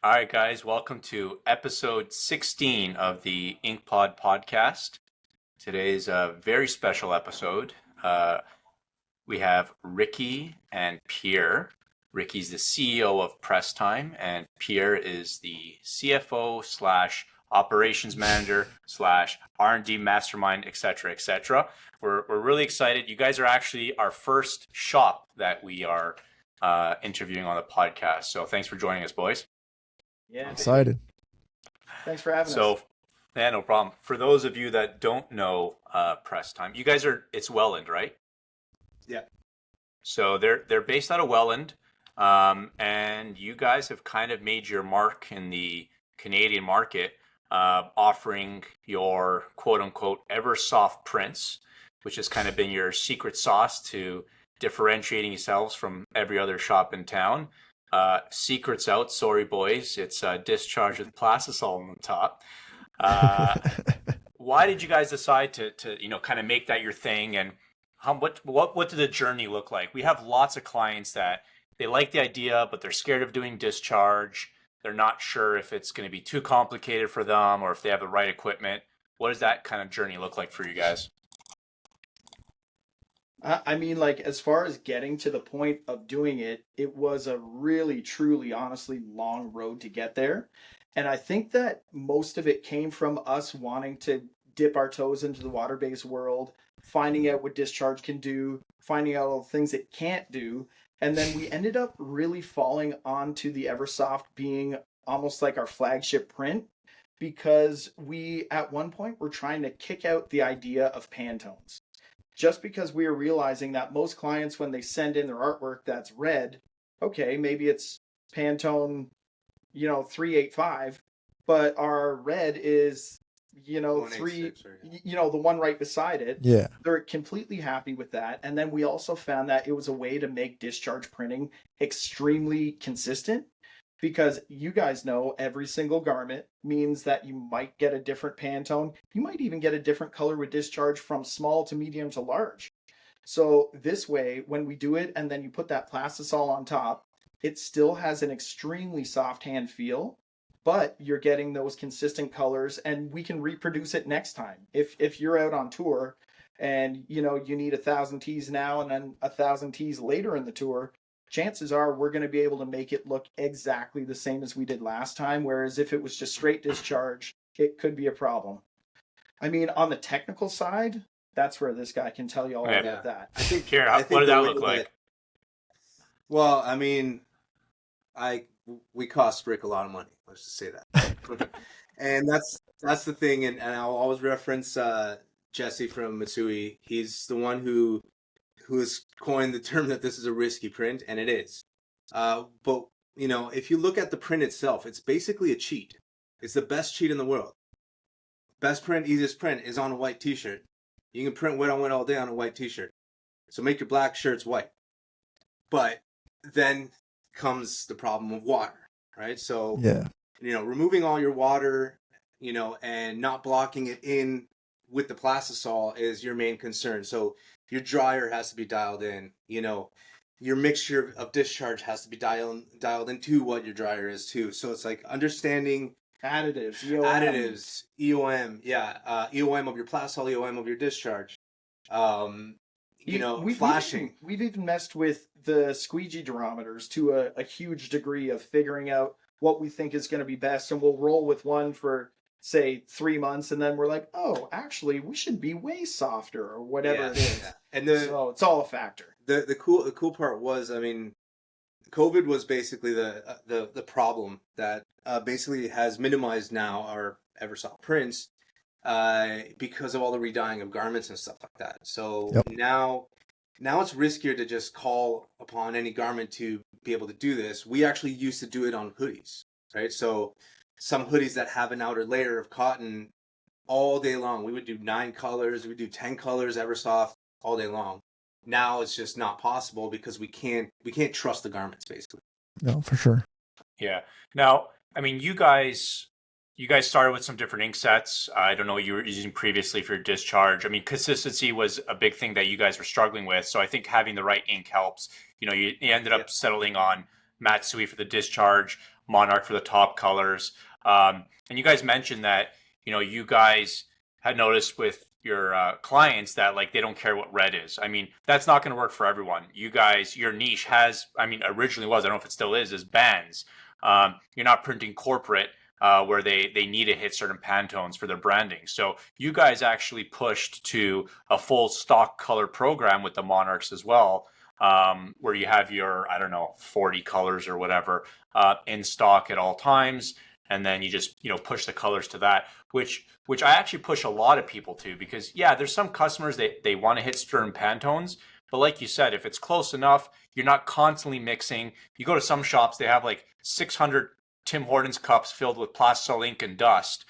All right, guys, welcome to episode 16 of the InkPod Podcast. Today's a very special episode. We have Ricky and Pierre. Ricky's the CEO of PressTime, and Pierre is the CFO slash operations manager slash R&D mastermind, etc., etc. We're really excited. You guys are actually our first shop that we are interviewing on the podcast. So thanks for joining us, boys. Yeah, Excited. Thanks for having us. Yeah, no problem. For those of you that don't know PressTime, you guys it's Welland, right? Yeah. So they're based out of Welland, and you guys have kind of made your mark in the Canadian market, offering your quote unquote Eversoft prints, which has kind of been your secret sauce to differentiating yourselves from every other shop in town. Secrets out, sorry boys, it's discharge with plastisol on the top. Why did you guys decide to kind of make that your thing, and what did the journey look like? We have lots of clients that they like the idea, but they're scared of doing discharge. They're not sure if it's going to be too complicated for them or if they have the right equipment. What does that kind of journey look like for you guys? I mean, like, as far as getting to the point of doing it, it was a really, truly, honestly long road to get there. And I think that most of it came from us wanting to dip our toes into the water-based world, finding out what discharge can do, finding out all the things it can't do. And then we ended up really falling onto the Eversoft being almost like our flagship print, because we, at one point, were trying to kick out the idea of Pantones. Just because we are realizing that most clients, when they send in their artwork that's red, okay, maybe it's Pantone, 385, but our red is, the one right beside it. Yeah. They're completely happy with that. And then we also found that it was a way to make discharge printing extremely consistent, because you guys know every single garment means that you might get a different Pantone. You might even get a different color with discharge from small to medium to large. So this way, when we do it and then you put that plastisol on top, it still has an extremely soft hand feel, but you're getting those consistent colors, and we can reproduce it next time. If you're out on tour and you need 1,000 tees now and then 1,000 tees later in the tour, chances are we're going to be able to make it look exactly the same as we did last time. Whereas if it was just straight discharge, it could be a problem. I mean, on the technical side, that's where this guy can tell you all about that. I think, Pierre, what does that look like? Well, I mean, we cost Rick a lot of money. Let's just say that. And that's the thing. And I'll always reference Jesse from Mitsui. He's the one who has coined the term that this is a risky print, and it is. But, if you look at the print itself, it's basically a cheat. It's the best cheat in the world. Best print, easiest print is on a white t-shirt. You can print wet on wet all day on a white t-shirt. So make your black shirts white. But then comes the problem of water, right? So, yeah, removing all your water, and not blocking it in with the plastisol is your main concern. So your dryer has to be dialed in, your mixture of discharge has to be dialed into what your dryer is too. So it's like understanding additives, EOM, EOM of your plastisol, EOM of your discharge. Flashing. We've even messed with the squeegee durometers to a huge degree of figuring out what we think is going to be best, and we'll roll with one for, say, 3 months, and then we're like, oh, actually, we should be way softer or whatever it is. Yeah. And so it's all a factor. The cool part was, I mean, COVID was basically the problem that basically has minimized now our Eversoft prints because of all the redying of garments and stuff like that. So now it's riskier to just call upon any garment to be able to do this. We actually used to do it on hoodies, right? So some hoodies that have an outer layer of cotton all day long. We would do 9 colors, we would do 10 colors Eversoft all day long. Now it's just not possible because we can't trust the garments, basically. No, for sure. Yeah. Now, I mean, you guys started with some different ink sets. I don't know what you were using previously for your discharge. I mean, consistency was a big thing that you guys were struggling with. So I think having the right ink helps. You ended up settling on Matsui for the discharge. Monarch for the top colors. And you guys mentioned that, you guys had noticed with your clients that like they don't care what red is. I mean, that's not going to work for everyone. You guys, your niche has, I mean, originally was, I don't know if it still is bands. You're not printing corporate where they need to hit certain Pantones for their branding. So you guys actually pushed to a full stock color program with the Monarchs as well, where you have your, I don't know, 40 colors or whatever in stock at all times. And then you just, push the colors to that, which I actually push a lot of people to, because yeah, there's some customers they want to hit certain Pantones. But like you said, if it's close enough, you're not constantly mixing. You go to some shops, they have like 600 Tim Hortons cups filled with plastic ink and dust.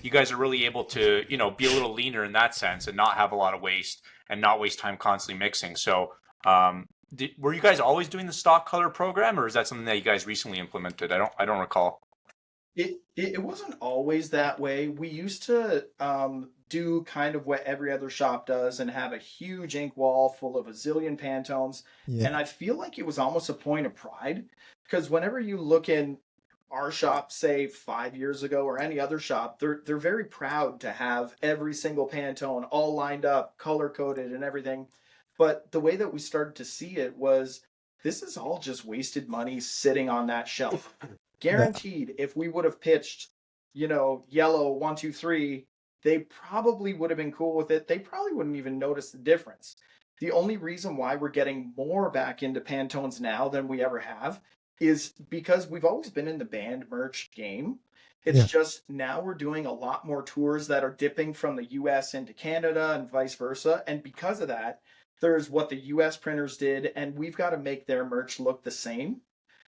You guys are really able to, be a little leaner in that sense and not have a lot of waste and not waste time constantly mixing. So, were you guys always doing the stock color program, or is that something that you guys recently implemented? I don't recall. It wasn't always that way. We used to do kind of what every other shop does and have a huge ink wall full of a zillion Pantones. Yeah. And I feel like it was almost a point of pride, because whenever you look in our shop, say 5 years ago, or any other shop, they're very proud to have every single Pantone all lined up, color coded and everything. But the way that we started to see it was, this is all just wasted money sitting on that shelf. Guaranteed, if we would have pitched, yellow 1, 2, 3, they probably would have been cool with it. They probably wouldn't even notice the difference. The only reason why we're getting more back into Pantones now than we ever have is because we've always been in the band merch game. It's just now we're doing a lot more tours that are dipping from the US into Canada and vice versa. And because of that, there's what the US printers did, and we've got to make their merch look the same.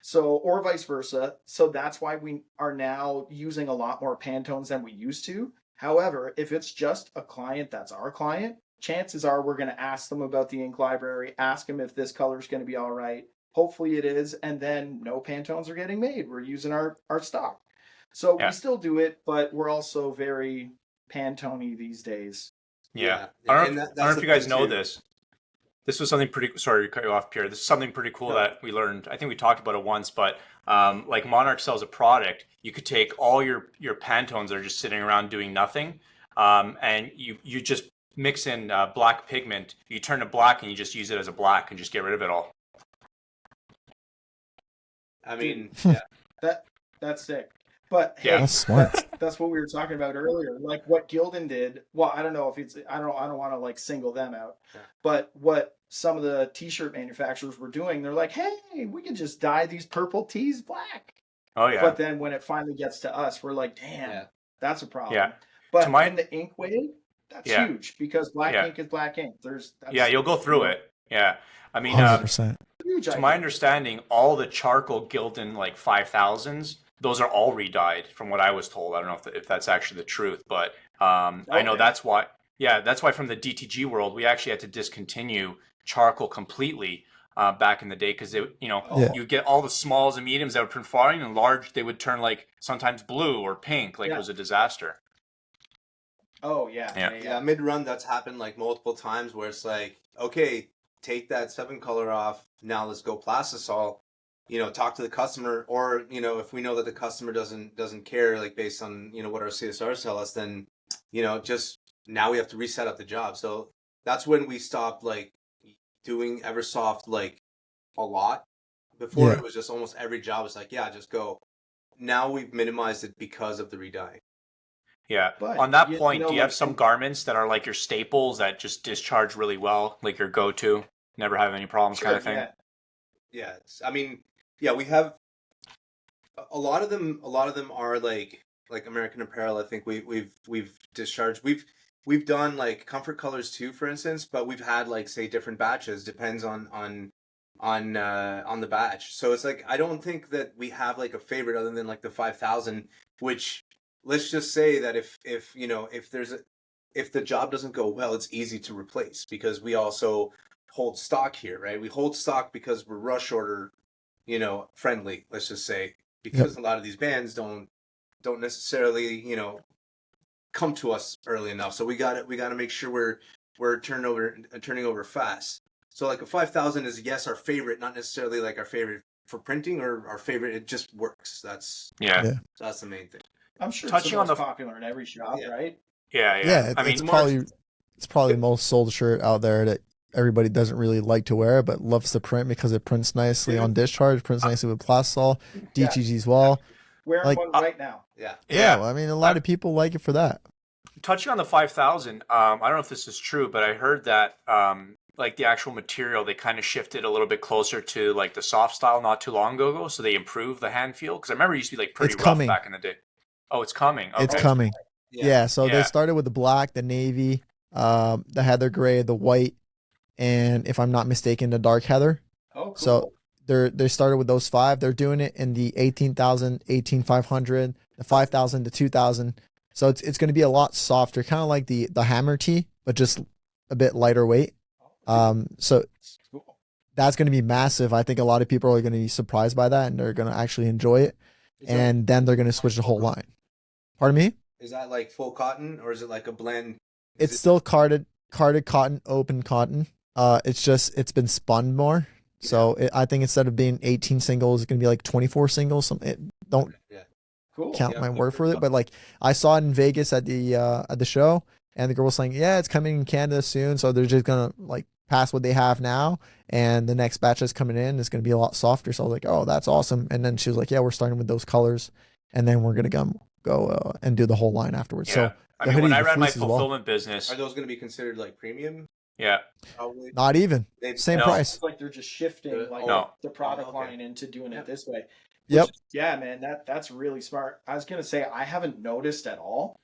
So, or vice versa. So that's why we are now using a lot more Pantones than we used to. However, if it's just a client that's our client, chances are we're going to ask them about the ink library, ask them if this color is going to be all right. Hopefully it is. And then no Pantones are getting made. We're using our stock. So we still do it, but we're also very Pantone-y these days. Yeah. I don't know if you guys know this. This was something pretty, sorry to cut you off, Pierre. This is something pretty cool that we learned. I think we talked about it once, but like Monarch sells a product, you could take all your Pantones that are just sitting around doing nothing, and you just mix in black pigment. You turn it black and you just use it as a black and just get rid of it all. I mean, yeah. That's sick. But hey, that's smart. That's what we were talking about earlier. Like what Gildan did. Well, I don't know if it's, I don't want to like single them out, but what some of the t-shirt manufacturers were doing, they're like, hey, we can just dye these purple tees black. Oh yeah. But then when it finally gets to us, we're like, damn, that's a problem. Yeah. But in the ink way, that's huge, because black ink is black ink. You'll go through it. Yeah. I mean, 100%. To my understanding, all the charcoal Gildan like 5000s, those are all re-dyed from what I was told. I don't know if that's actually the truth, but I know that's why. Yeah, that's why from the DTG world, we actually had to discontinue charcoal completely back in the day, because you get all the smalls and mediums that would print fine, and large they would turn like sometimes blue or pink, like it was a disaster. Oh yeah. Mid-run, that's happened like multiple times where it's like, okay, take that 7 color off. Now let's go plastisol. Talk to the customer, or if we know that the customer doesn't care, like based on what our CSRs tell us, then just now we have to reset up the job. So that's when we stopped like doing Eversoft like a lot. Before it was just almost every job was like, just go. Now we've minimized it because of the re-dye. Yeah. But on that point, do you have some garments that are like your staples that just discharge really well, like your go-to, never have any problems kind of thing? Yeah. I mean, we have a lot of them. A lot of them are like American Apparel. I think we've discharged. We've done like comfort colors too, for instance. But we've had like say different batches. Depends on the batch. So it's like I don't think that we have like a favorite other than like the 5000. Which let's just say that if the job doesn't go well, it's easy to replace, because we also hold stock here, right? We hold stock because we're rush order friendly, let's just say, because a lot of these bands don't necessarily, come to us early enough. So we got to make sure we're turning over fast. So like a 5000 is our favorite, not necessarily like our favorite for printing or our favorite. It just works. That's Yeah. the main thing. I'm sure Touching it's on the the- most popular in every shop, right? Yeah. I mean, it's probably the most sold shirt out there that everybody doesn't really like to wear, but loves to print because it prints nicely on discharge, prints nicely with plastisol, DTG as well. Wearing one right now. Yeah. I mean, a lot of people like it for that. touching on the 5,000, I don't know if this is true, but I heard that like the actual material, they kind of shifted a little bit closer to like the soft style not too long ago, so they improved the hand feel. Because I remember it used to be like pretty rough back in the day. Oh, it's coming. Okay. It's coming. Yeah. So they started with the black, the navy, the heather gray, the white, and if I'm not mistaken, the dark heather. Oh, cool. So they started with those 5. They're doing it in the 18,000, 18,500, the 5,000, the 2,000. So it's going to be a lot softer, kind of like the hammer tee, but just a bit lighter weight. So that's going to be massive. I think a lot of people are going to be surprised by that, and they're going to actually enjoy it. And then they're going to switch the whole line. Pardon me? Is that like full cotton or is it like a blend? It's still carded cotton, open cotton. It's been spun more. So I think instead of being 18 singles, it's going to be like 24 singles. Don't count my word for it. But like I saw it in Vegas at the show, and the girl was saying, yeah, it's coming in Canada soon. So they're just going to like pass what they have now. And the next batch that's coming in is going to be a lot softer. So I was like, oh, that's awesome. And then she was like, yeah, we're starting with those colors. And then we're going to go and do the whole line afterwards. Yeah. So I mean, when I ran my fulfillment business, are those going to be considered like premium? Yeah. Probably. Not even. Same price. It's like they're just shifting the product line into doing it this way. Yep. Yeah, man, that's really smart. I was gonna say I haven't noticed at all.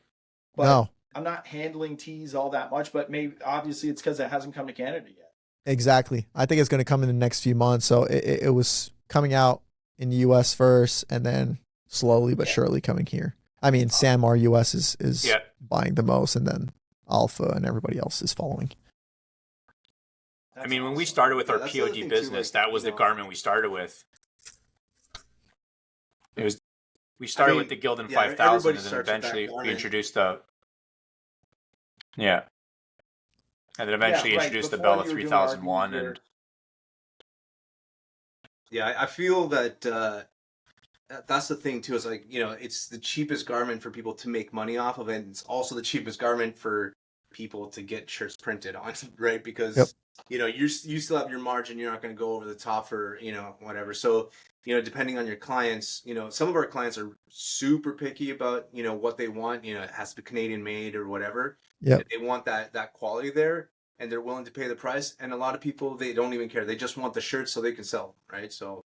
But No. I'm not handling teas all that much, but maybe obviously it's because it hasn't come to Canada yet. Exactly. I think it's going to come in the next few months. So it was coming out in the US first, and then slowly but surely coming here. I mean, Sanmar US is buying the most, and then Alpha and everybody else is following. I mean, when we started with our POD business, that was the garment we started with. We started with the Gildan 5000, and then eventually we introduced the and then eventually introduced the Bella 3001, and I feel that that's the thing too. Is like, it's the cheapest garment for people to make money off of, and it's also the cheapest garment for people to get shirts printed on, right? Because you still have your margin. You're not going to go over the top for whatever. So depending on your clients, some of our clients are super picky about what they want. It has to be Canadian made or whatever. Yeah, they want that quality there, and they're willing to pay the price. And a lot of people, they don't even care. They just want the shirts so they can sell, right? So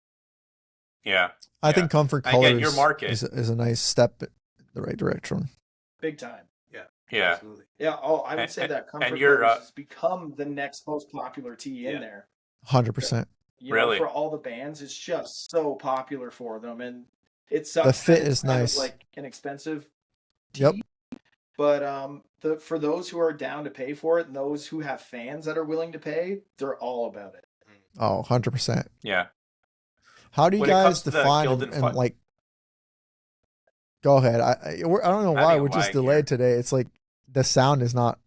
I think comfort colors again, your market is a nice step in the right direction. Big time. Yeah. Absolutely. Yeah. Oh, I would say that comfort colors has become the next most popular tee in there. 100%. Really? For all the bands, it's just so popular for them, and it's the fit is nice. Like an expensive tee. Yep. But for those who are down to pay for it, and those who have fans that are willing to pay, they're all about it. Oh, 100%. Yeah. How do you guys define and like? Go ahead. I don't know why we're just delayed today. It's like the sound is not.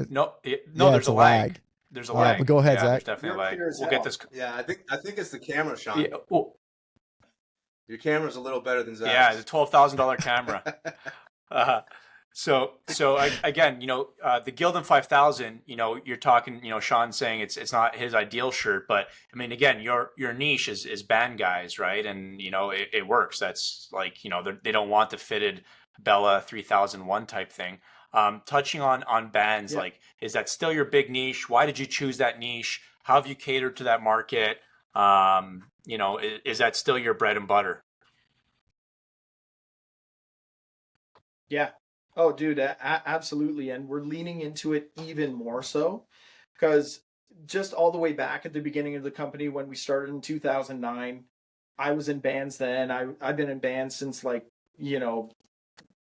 No, there's a lag. There's a lag. But go ahead, Zach. There's definitely a lag. We'll get this. Yeah, I think it's the camera, Sean. Yeah. Oh. Your camera's a little better than Zach's. Yeah, the $12,000 camera. So again, the Gildan 5000, you're talking, Sean's saying it's not his ideal shirt, but I mean, again, your niche is band guys, right? And, it works. That's like, they don't want the fitted Bella 3001 type thing. Touching on bands, like, is that still your big niche? Why did you choose that niche? How have you catered to that market? Is that still your bread and butter? Yeah. Oh, dude, absolutely. And we're leaning into it even more so because just all the way back at the beginning of the company, when we started in 2009, I was in bands then. I've been in bands since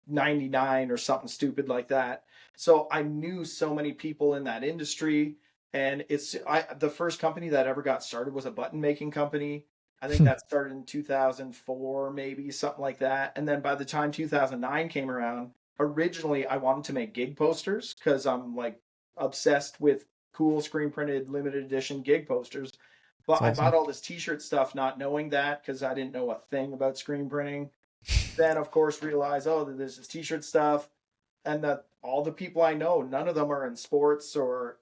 99 or something stupid like that. So I knew so many people in that industry, and the first company that ever got started was a button making company. I think that started in 2004, maybe something like that. And then by the time 2009 came around, originally I wanted to make gig posters because I'm like obsessed with cool screen printed limited edition gig posters. But I awesome. bought all this t-shirt stuff not knowing that, because I didn't know a thing about screen printing. Then, of course, realize, oh, there's this t-shirt stuff, and that all the people I know, none of them are in sports or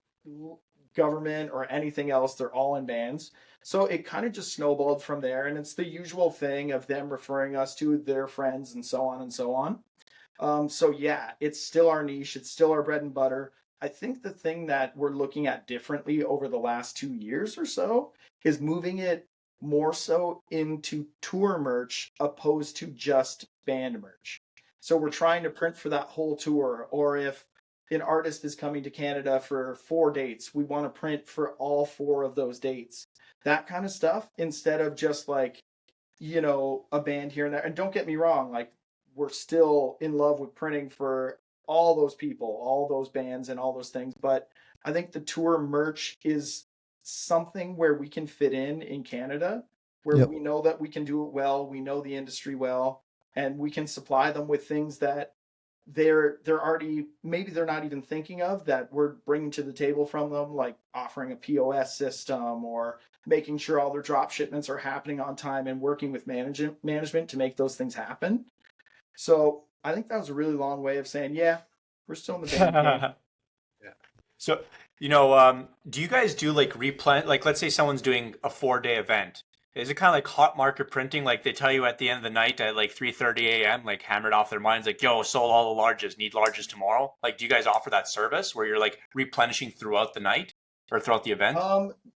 government or anything else. They're all in bands. So it kind of just snowballed from there. And it's the usual thing of them referring us to their friends and so on and so on. So yeah, it's still our niche. It's still our bread and butter. I think the thing that we're looking at differently over the last 2 years or so is moving it more so into tour merch opposed to just band merch. So we're trying to print for that whole tour, or if an artist is coming to Canada for 4 dates, we want to print for all 4 of those dates. That kind of stuff, instead of just like, a band here and there. And don't get me wrong, like, we're still in love with printing for all those people, all those bands, and all those things. But I think the tour merch is something where we can fit in Canada, where Yep. we know that we can do it well, we know the industry well, and we can supply them with things that they're already, maybe they're not even thinking of, that we're bringing to the table from them, like offering a POS system or making sure all their drop shipments are happening on time and working with management to make those things happen. So I think that was a really long way of saying, yeah, we're still in the band game. Yeah. So, do you guys do like like let's say someone's doing a 4-day event. Is it kind of like hot market printing? Like they tell you at the end of the night at like 3:30 a.m., like hammered off their minds, like, yo, sold all the larges, need larges tomorrow. Like, do you guys offer that service where you're like replenishing throughout the night or throughout the event?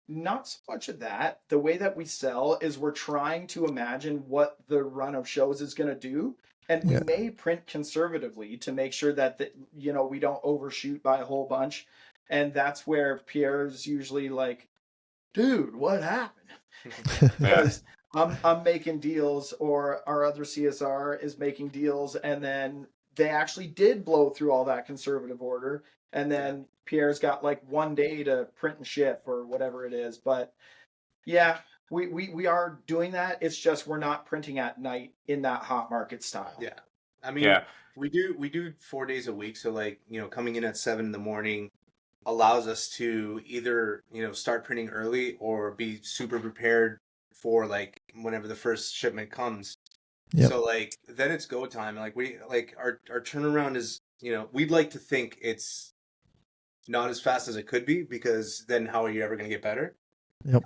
Not so much of that. The way that we sell is we're trying to imagine what the run of shows is going to do. And we Yeah. may print conservatively to make sure that, we don't overshoot by a whole bunch. And that's where Pierre's usually like, dude, what happened? Because I'm making deals, or our other CSR is making deals, and then they actually did blow through all that conservative order, and then Pierre's got like 1 day to print and ship or whatever it is. But yeah, we are doing that. It's just we're not printing at night in that hot market style. Yeah. I mean, Yeah. we do 4 days a week. So like, coming in at 7 in the morning allows us to either, start printing early or be super prepared for like whenever the first shipment comes. Yep. So like then it's go time. Like our turnaround is, we'd like to think it's not as fast as it could be, because then how are you ever going to get better? Yep.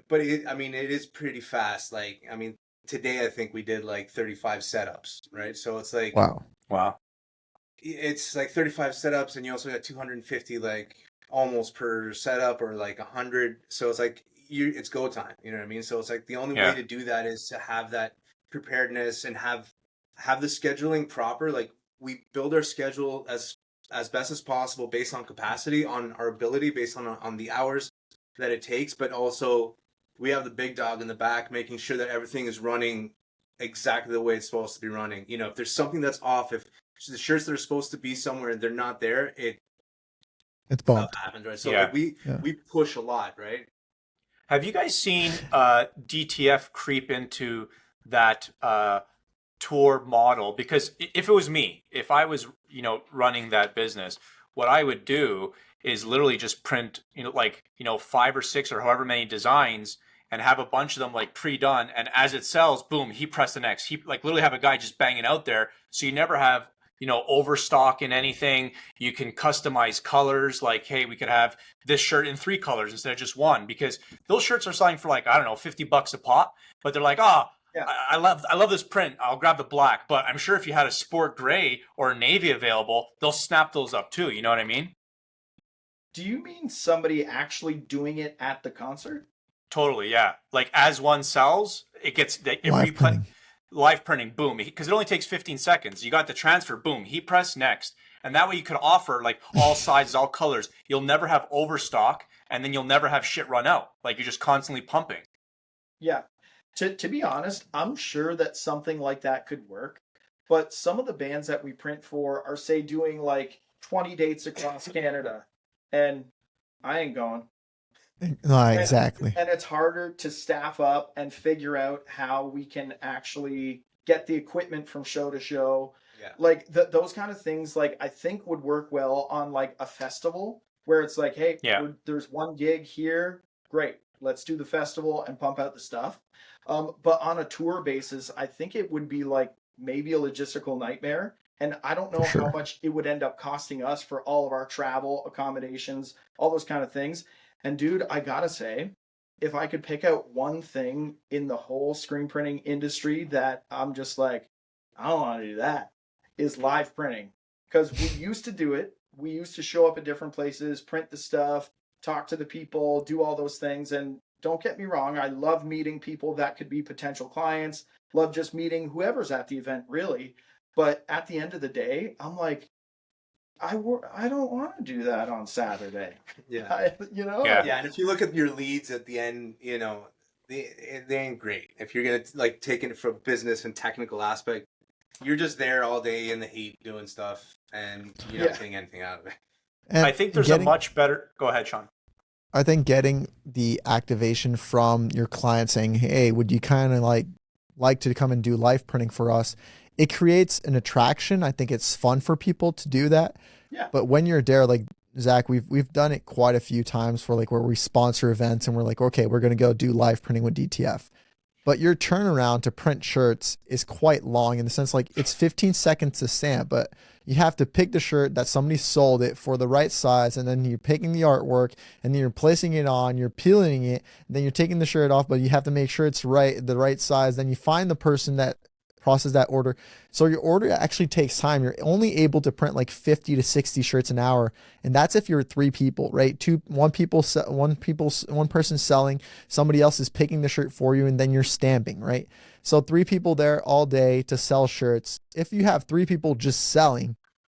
But it is pretty fast. Like, I mean, today I think we did like 35 setups, right? So it's like, Wow. it's like 35 setups, and you also got 250 like almost per setup, or like 100. So it's like it's go time. You know what I mean? So it's like the only way to do that is to have that preparedness and have the scheduling proper. Like, we build our schedule as best as possible based on capacity, on our ability, based on the hours that it takes, but also we have the big dog in the back making sure that everything is running exactly the way it's supposed to be running. If there's something that's off, if the shirts that are supposed to be somewhere and they're not there, It's bumped. happens, right? So Yeah. like we push a lot, right? Have you guys seen DTF creep into that tour model? Because if it was me, if I was, running that business, what I would do is literally just print, 5 or 6 or however many designs, and have a bunch of them like pre-done. And as it sells, boom, he press the next. He like literally have a guy just banging out there. So you never have, overstock in anything. You can customize colors. Like, hey, we could have this shirt in 3 colors instead of just 1, because those shirts are selling for like, I don't know, $50 a pop. But they're like, Yeah. I love this print. I'll grab the black. But I'm sure if you had a sport gray or a navy available, they'll snap those up too. You know what I mean? Do you mean somebody actually doing it at the concert? Totally, yeah. Like as one sells, it gets Live printing. live printing, boom. Because it only takes 15 seconds. You got the transfer, boom. He press next, and that way you could offer like all sizes, all colors. You'll never have overstock, and then you'll never have shit run out. Like you're just constantly pumping. Yeah. To be honest, I'm sure that something like that could work. But some of the bands that we print for are, say, doing like 20 dates across Canada, and I ain't going. No, exactly. And it's harder to staff up and figure out how we can actually get the equipment from show to show. Yeah. Like those kind of things, like I think would work well on like a festival where it's like, hey, there's one gig here. Great. let's do the festival and pump out the stuff. But on a tour basis, I think it would be like maybe a logistical nightmare. And I don't know how much it would end up costing us for all of our travel, accommodations, all those kind of things. And dude, I gotta say, if I could pick out one thing in the whole screen printing industry that I'm just like, I don't want to do that, is live printing. Because we used to do it. We used to show up at different places, print the stuff, talk to the people, do all those things. And don't get me wrong, I love meeting people that could be potential clients, love just meeting whoever's at the event, really. But at the end of the day, I'm like, I don't want to do that on Saturday. Yeah. Yeah. And if you look at your leads at the end, they ain't great. If you're going to like take it from business and technical aspect, you're just there all day in the heat doing stuff and you're not getting anything out of it. And I think there's a much better, go ahead, Sean. I think getting the activation from your client saying, hey, would you kind of like to come and do live printing for us? It creates an attraction. I think it's fun for people to do that. Yeah. But when you're there, like Zach, we've done it quite a few times for like where we sponsor events and we're like, okay, we're going to go do live printing with DTF. But your turnaround to print shirts is quite long in the sense like it's 15 seconds to stamp, but you have to pick the shirt that somebody sold it for the right size, and then you're picking the artwork, and then you're placing it on, you're peeling it, then you're taking the shirt off, but you have to make sure it's the right size. Then you find the person that process that order. So your order actually takes time. You're only able to print like 50 to 60 shirts an hour. And that's if you're 3 people, right? One person selling, somebody else is picking the shirt for you, and then you're stamping, right? So 3 people there all day to sell shirts. If you have 3 people just selling,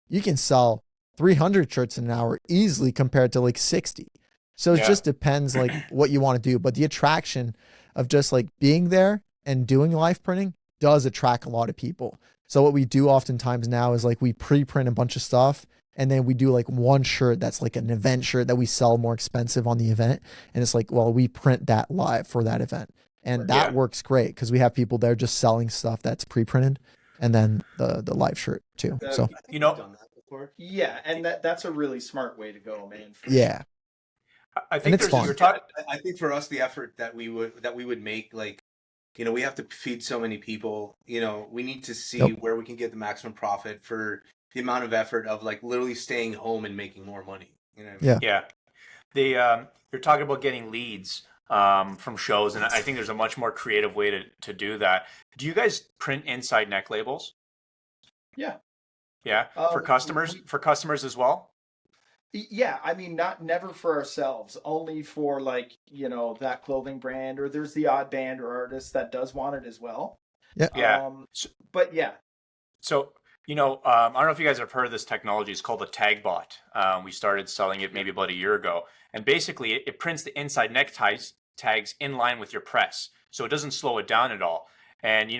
you can sell 300 shirts in an hour easily compared to like 60. So it just depends like what you want to do. But the attraction of just like being there and doing live printing does attract a lot of people. So what we do oftentimes now is like we pre-print a bunch of stuff, and then we do like one shirt that's like an event shirt that we sell more expensive on the event. And it's like, well, we print that live for that event. And that works great because we have people there just selling stuff that's pre-printed, and then the live shirt too. So I've done that before. Yeah, and that's a really smart way to go, man. yeah. I think it's fun. I think for us, the effort that we would make, like, we have to feed so many people. We need to see where we can get the maximum profit for the amount of effort of like literally staying home and making more money. You know what I mean? Yeah. You're talking about getting leads from shows, and I think there's a much more creative way to do that. Do you guys print inside neck labels? Yeah. Yeah. For customers as well? Yeah, I mean, never for ourselves, only for like, that clothing brand, or there's the odd band or artist that does want it as well. Yeah. But yeah. So, I don't know if you guys have heard of this technology. It's called the tag bot. We started selling it maybe about a year ago. And basically it prints the inside neck tags in line with your press. So it doesn't slow it down at all. And,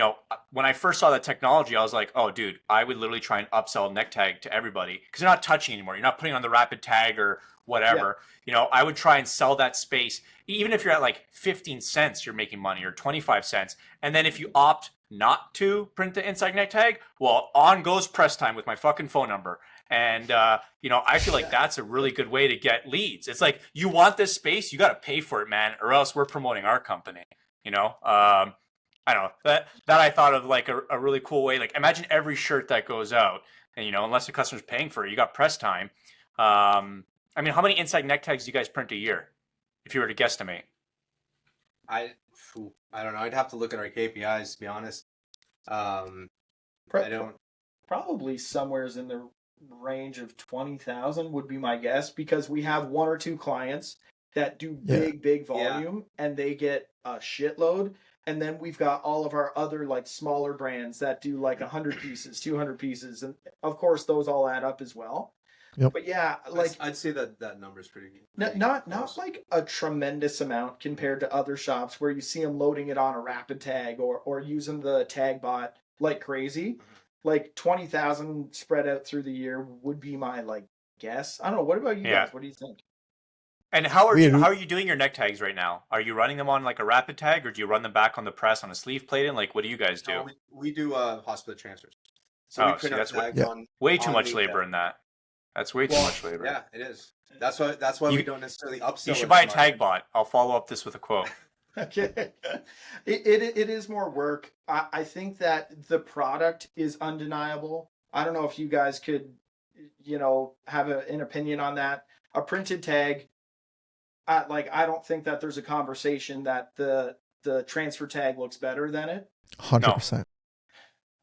when I first saw that technology, I was like, oh, dude, I would literally try and upsell neck tag to everybody because you're not touching anymore. You're not putting on the rapid tag or whatever. Yeah. I would try and sell that space. Even if you're at like 15 cents, you're making money, or 25 cents. And then if you opt not to print the inside neck tag, well, on goes press time with my fucking phone number. And, I feel like that's a really good way to get leads. It's like, you want this space, you got to pay for it, man, or else we're promoting our company, I don't know, that I thought of like a really cool way. Like, imagine every shirt that goes out, and unless the customer's paying for it, you got press time. I mean, how many inside neck tags do you guys print a year, if you were to guesstimate? I don't know. I'd have to look at our KPIs, to be honest. I don't. Probably somewhere's in the range of 20,000 would be my guess, because we have 1 or 2 clients that do big volume, and they get a shitload. And then we've got all of our other like smaller brands that do like 100 pieces, 200 pieces. And of course, those all add up as well. Yep. But yeah, like I'd say that number's pretty not like a tremendous amount compared to other shops where you see them loading it on a rapid tag or using the tag bot like crazy. Mm-hmm. Like 20,000 spread out through the year would be my like guess. I don't know. What about you guys? What do you think? And how are you doing your neck tags right now? Are you running them on like a rapid tag, or do you run them back on the press on a sleeve plating? Like, what do you guys do? We do hospital transfers. So we print our tags on way too much the, labor in that. That's way too much labor. Yeah, it is. That's why we don't necessarily upsell. You should buy a tag bot. I'll follow up this with a quote. Okay. It is more work. I think that the product is undeniable. I don't know if you guys could, have an opinion on that. A printed tag, I don't think that there's a conversation that the transfer tag looks better than it. 100%.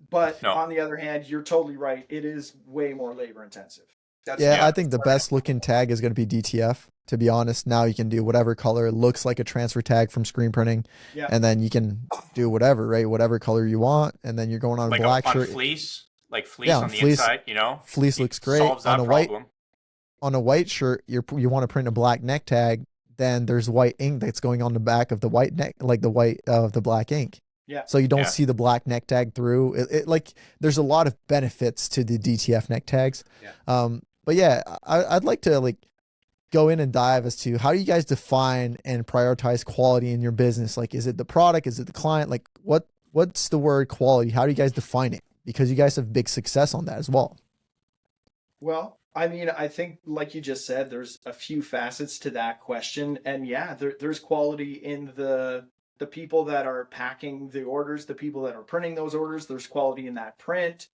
But No. on the other hand, you're totally right. It is way more labor intensive. I think the best looking tag is going to be DTF. To be honest, now you can do whatever color. It looks like a transfer tag from screen printing. Yeah. And then you can do whatever, right? Whatever color you want. And then you're going on like a black on shirt. Fleece, like fleece Yeah, on the fleece- inside, Fleece looks great. Solves that On a problem. white shirt, you want to print a black neck tag, then there's white ink that's going on the back of the white neck, like the white of the black ink. Yeah. So you don't see the black neck tag through. It like there's a lot of benefits to the DTF neck tags. Yeah. But yeah, I'd like to go in and dive as to how do you guys define and prioritize quality in your business? Like, is it the product? Is it the client? Like, what's the word quality? How do you guys define it? Because you guys have big success on that as well. Well, I mean, I think, like you just said, there's a few facets to that question, and yeah, there's quality in the people that are packing the orders, the people that are printing those orders. There's quality in that print.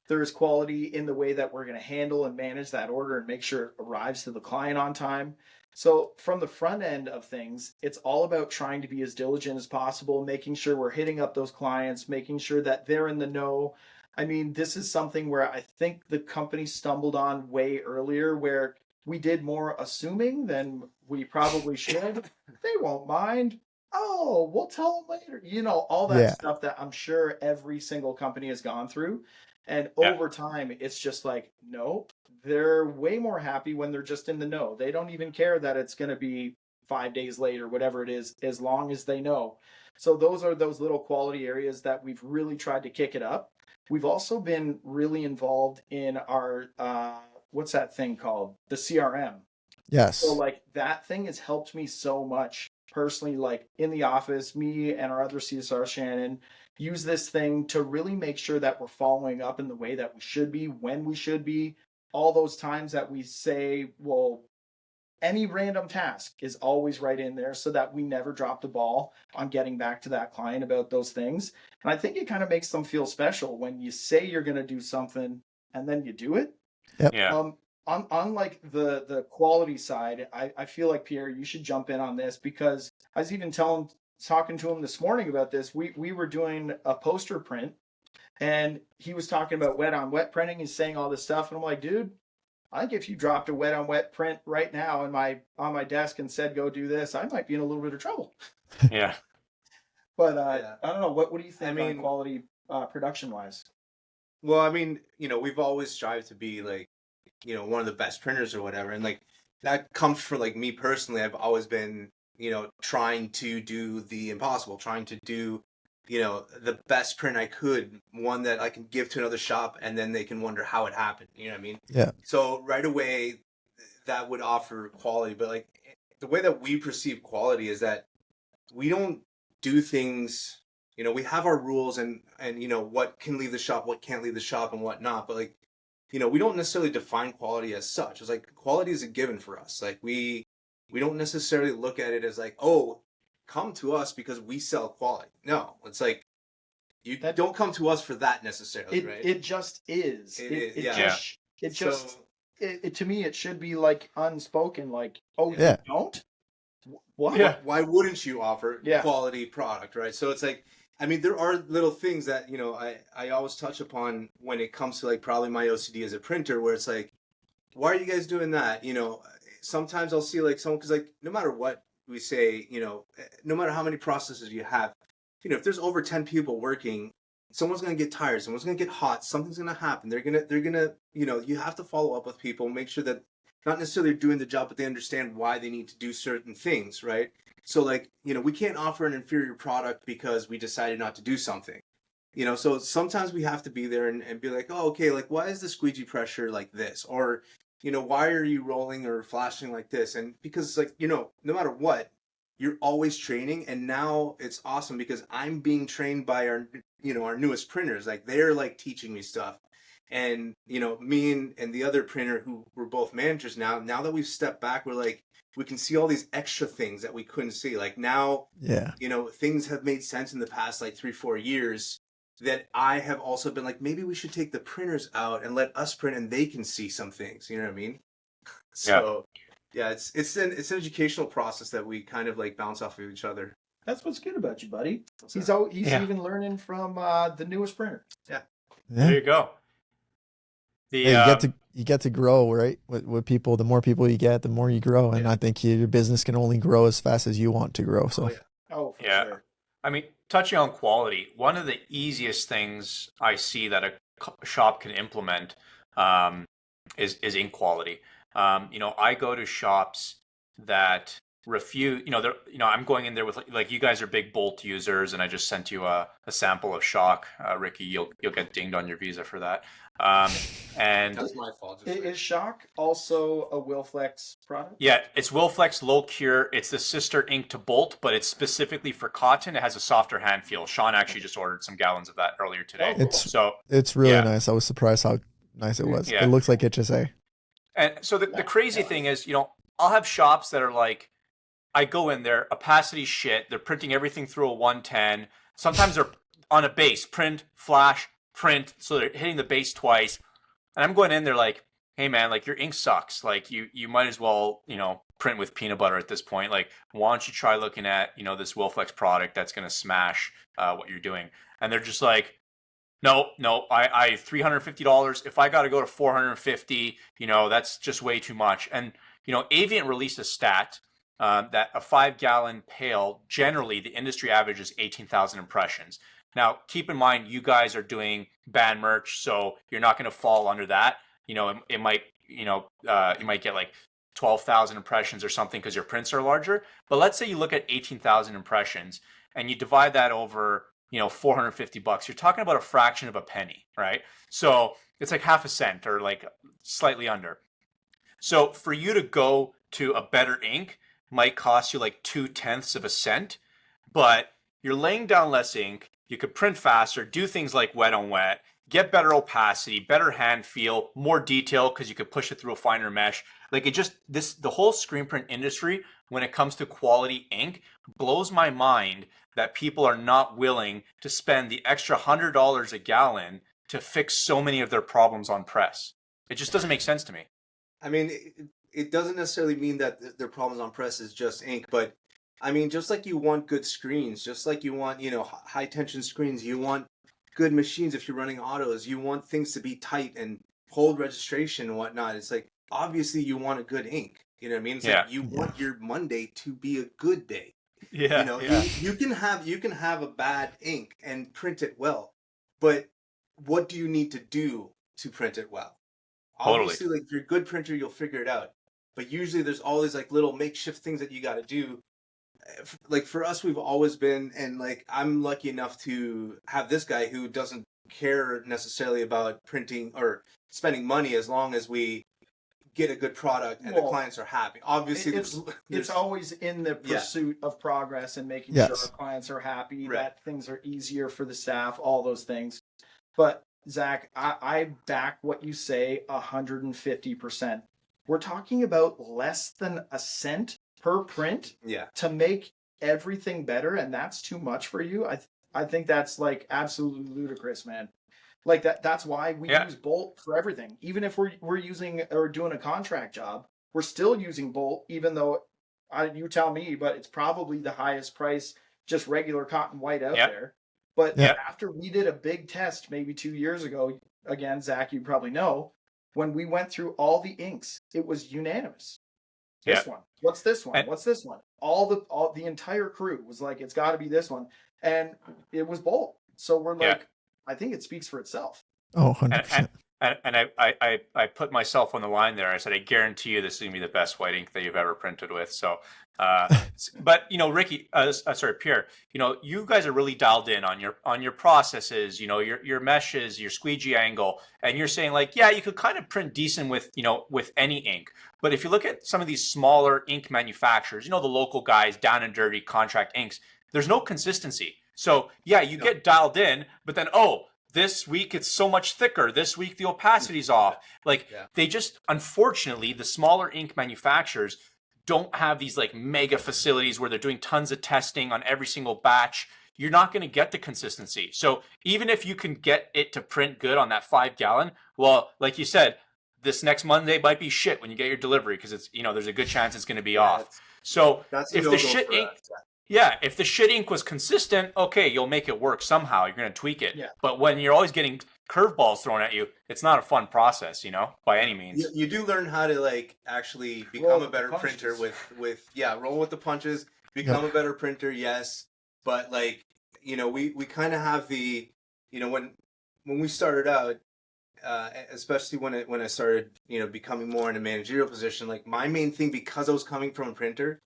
There's quality in the way that we're going to handle and manage that order and make sure it arrives to the client on time. So from the front end of things, it's all about trying to be as diligent as possible, making sure we're hitting up those clients, making sure that they're in the know. I mean, this is something where I think the company stumbled on way earlier, where we did more assuming than we probably should. They won't mind. Oh, we'll tell them later. All that stuff that I'm sure every single company has gone through. And over time, it's just like, no, they're way more happy when they're just in the know. They don't even care that it's going to be 5 days late or whatever it is, as long as they know. So those are those little quality areas that we've really tried to kick it up. We've also been really involved in our, what's that thing called? The CRM. Yes. So that thing has helped me so much personally, in the office, me and our other CSR, Shannon, use this thing to really make sure that we're following up in the way that we should be, when we should be. All those times that we say, well, any random task is always right in there so that we never drop the ball on getting back to that client about those things. And I think it kind of makes them feel special when you say you're going to do something and then you do it. Yep. Yeah. On the quality side, I feel like, Pierre, you should jump in on this, because I was even talking to him this morning about this. We were doing a poster print, and he was talking about wet on wet printing. He's saying all this stuff, and I'm like, dude, I think if you dropped a wet on wet print right now on my desk and said go do this, I might be in a little bit of trouble. Yeah. But I don't know. What do you think on quality production wise? Well, I mean, we've always strived to be one of the best printers or whatever, and that comes from me personally. I've always been trying to do the impossible, trying to do the best print I could, one that I can give to another shop and then they can wonder how it happened. You know what I mean? Yeah. So right away that would offer quality, but the way that we perceive quality is that we don't do things, we have our rules and what can leave the shop, what can't leave the shop and whatnot, but we don't necessarily define quality as such. It's quality is a given for us. We don't necessarily look at it as oh, come to us because we sell quality. No, it's you don't come to us for that necessarily, right? It just is. To me, it should be unspoken. Oh, yeah. You don't? What? Yeah. Why wouldn't you offer quality product, right? So it's there are little things that I always touch upon when it comes to probably my OCD as a printer, where it's why are you guys doing that? Sometimes I'll see someone, because no matter what we say, no matter how many processes you have, if there's over 10 people working, someone's going to get tired, someone's going to get hot, something's going to happen. They're going to, you have to follow up with people, make sure that not necessarily doing the job, but they understand why they need to do certain things, right? So we can't offer an inferior product because we decided not to do something. So sometimes we have to be there and be oh, okay, why is the squeegee pressure like this? Or, why are you rolling or flashing like this? And because no matter what, you're always training. And now it's awesome because I'm being trained by our newest printers. Like they're like teaching me stuff. And, me and the other printer who were both managers now that we've stepped back, we're like, we can see all these extra things that we couldn't see. Like now, things have made sense in the past like 3-4 years that I have also been like, maybe we should take the printers out and let us print and they can see some things. You know what I mean? So yeah, it's an educational process that we kind of like bounce off of each other. That's what's good about you, buddy. He's even learning from the newest printer. Yeah. There you go. You get to grow, right? With people, the more people you get, the more you grow, and I think your business can only grow as fast as you want to grow. So, for sure. I mean, touching on quality, one of the easiest things I see that a shop can implement is ink quality. I go to shops that refuse. I'm going in there with like you guys are big Bolt users, and I just sent you a sample of Shock, Ricky. You'll get dinged on your visa for that. And that's my fault. Is Shock also a Wilflex product? Yeah, it's Wilflex Low Cure. It's the sister ink to Bolt, but it's specifically for cotton. It has a softer hand feel. Sean actually just ordered some gallons of that earlier today. It's really nice. I was surprised how nice it was. It looks like HSA. And so the crazy thing is, I'll have shops that are like, I go in there, opacity shit. They're printing everything through a 110. Sometimes they're on a base, print, flash, print. So they're hitting the base twice. And I'm going in there like, hey man, like your ink sucks. Like you might as well, print with peanut butter at this point. Like, why don't you try looking at, this Wilflex product that's going to smash what you're doing. And they're just like, no, I $350. If I got to go to $450, that's just way too much. And, Avient released a stat that a 5-gallon pail, generally the industry average is 18,000 impressions. Now, keep in mind, you guys are doing band merch, so you're not going to fall under that. It might, you might get like 12,000 impressions or something because your prints are larger. But let's say you look at 18,000 impressions and you divide that over, $450. You're talking about a fraction of a penny, right? So it's like half a cent or like slightly under. So for you to go to a better ink might cost you like 0.2 of a cent, but you're laying down less ink. You could print faster, do things like wet on wet, get better opacity, better hand feel, more detail because you could push it through a finer mesh. Like the whole screen print industry, when it comes to quality ink, blows my mind that people are not willing to spend the extra $100 a gallon to fix so many of their problems on press. It just doesn't make sense to me. I mean, it doesn't necessarily mean that their problems on press is just ink, but I mean, just like you want good screens, just like you want, high tension screens, you want good machines if you're running autos, you want things to be tight and hold registration and whatnot. It's like, obviously you want a good ink. You know what I mean? It's like you want your Monday to be a good day. Yeah. You can have a bad ink and print it well, but what do you need to do to print it well? Totally. Obviously, like if you're a good printer, you'll figure it out. But usually there's all these like little makeshift things that you got to do. Like for us, we've always been, and like I'm lucky enough to have this guy who doesn't care necessarily about printing or spending money as long as we get a good product and the clients are happy. Obviously, it's always in the pursuit of progress and making sure our clients are happy, that things are easier for the staff, all those things. But Zach, I back what you say 150%. We're talking about less than a cent per print to make everything better, and that's too much for you. I think that's like absolutely ludicrous, man. Like that's why we use Bolt for everything. Even if we're using or doing a contract job, we're still using Bolt, even though you tell me, but it's probably the highest price, just regular cotton white out there. But after we did a big test maybe 2 years ago, again, Zach, you probably know, when we went through all the inks, it was unanimous. This one. What's this one? What's this one? All the entire crew was like, it's got to be this one, and it was Bolt. So we're like, I think it speaks for itself. Oh, 100%. I put myself on the line there. I said, I guarantee you this is going to be the best white ink that you've ever printed with. So, but Ricky, sorry, Pierre, you guys are really dialed in on your processes, your meshes, your squeegee angle, and you're saying like, yeah, you could kind of print decent with, with any ink. But if you look at some of these smaller ink manufacturers, the local guys, down and dirty contract inks, there's no consistency. So yeah, you get dialed in, but then, this week it's so much thicker. This week the opacity's off. Like they just, unfortunately, the smaller ink manufacturers don't have these like mega facilities where they're doing tons of testing on every single batch. You're not going to get the consistency. So even if you can get it to print good on that 5-gallon, well, like you said, this next Monday might be shit when you get your delivery because it's, there's a good chance it's going to be off. So if the shit ink, if the shit ink was consistent, okay, you'll make it work somehow. You're going to tweak it. Yeah. But when you're always getting curveballs thrown at you, it's not a fun process, by any means. You do learn how to like actually become a better printer with roll with the punches, become a better printer, yes. But like, we kind of have the, when we started out, especially when I started, becoming more in a managerial position, like my main thing, because I was coming from a printer,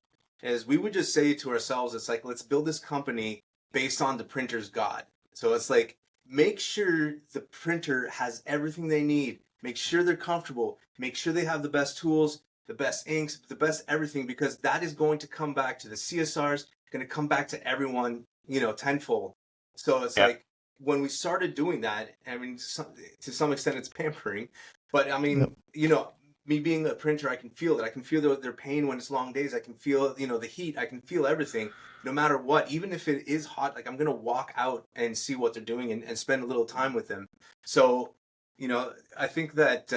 is we would just say to ourselves, it's like, let's build this company based on the printer's God. So it's like, make sure the printer has everything they need. Make sure they're comfortable. Make sure they have the best tools, the best inks, the best everything, because that is going to come back to the CSRs, going to come back to everyone, tenfold. So it's like, when we started doing that, I mean, to some extent it's pampering, but I mean, me being a printer, I can feel it. I can feel their pain when it's long days. I can feel, the heat. I can feel everything, no matter what. Even if it is hot, like I'm going to walk out and see what they're doing and spend a little time with them. So, I think that,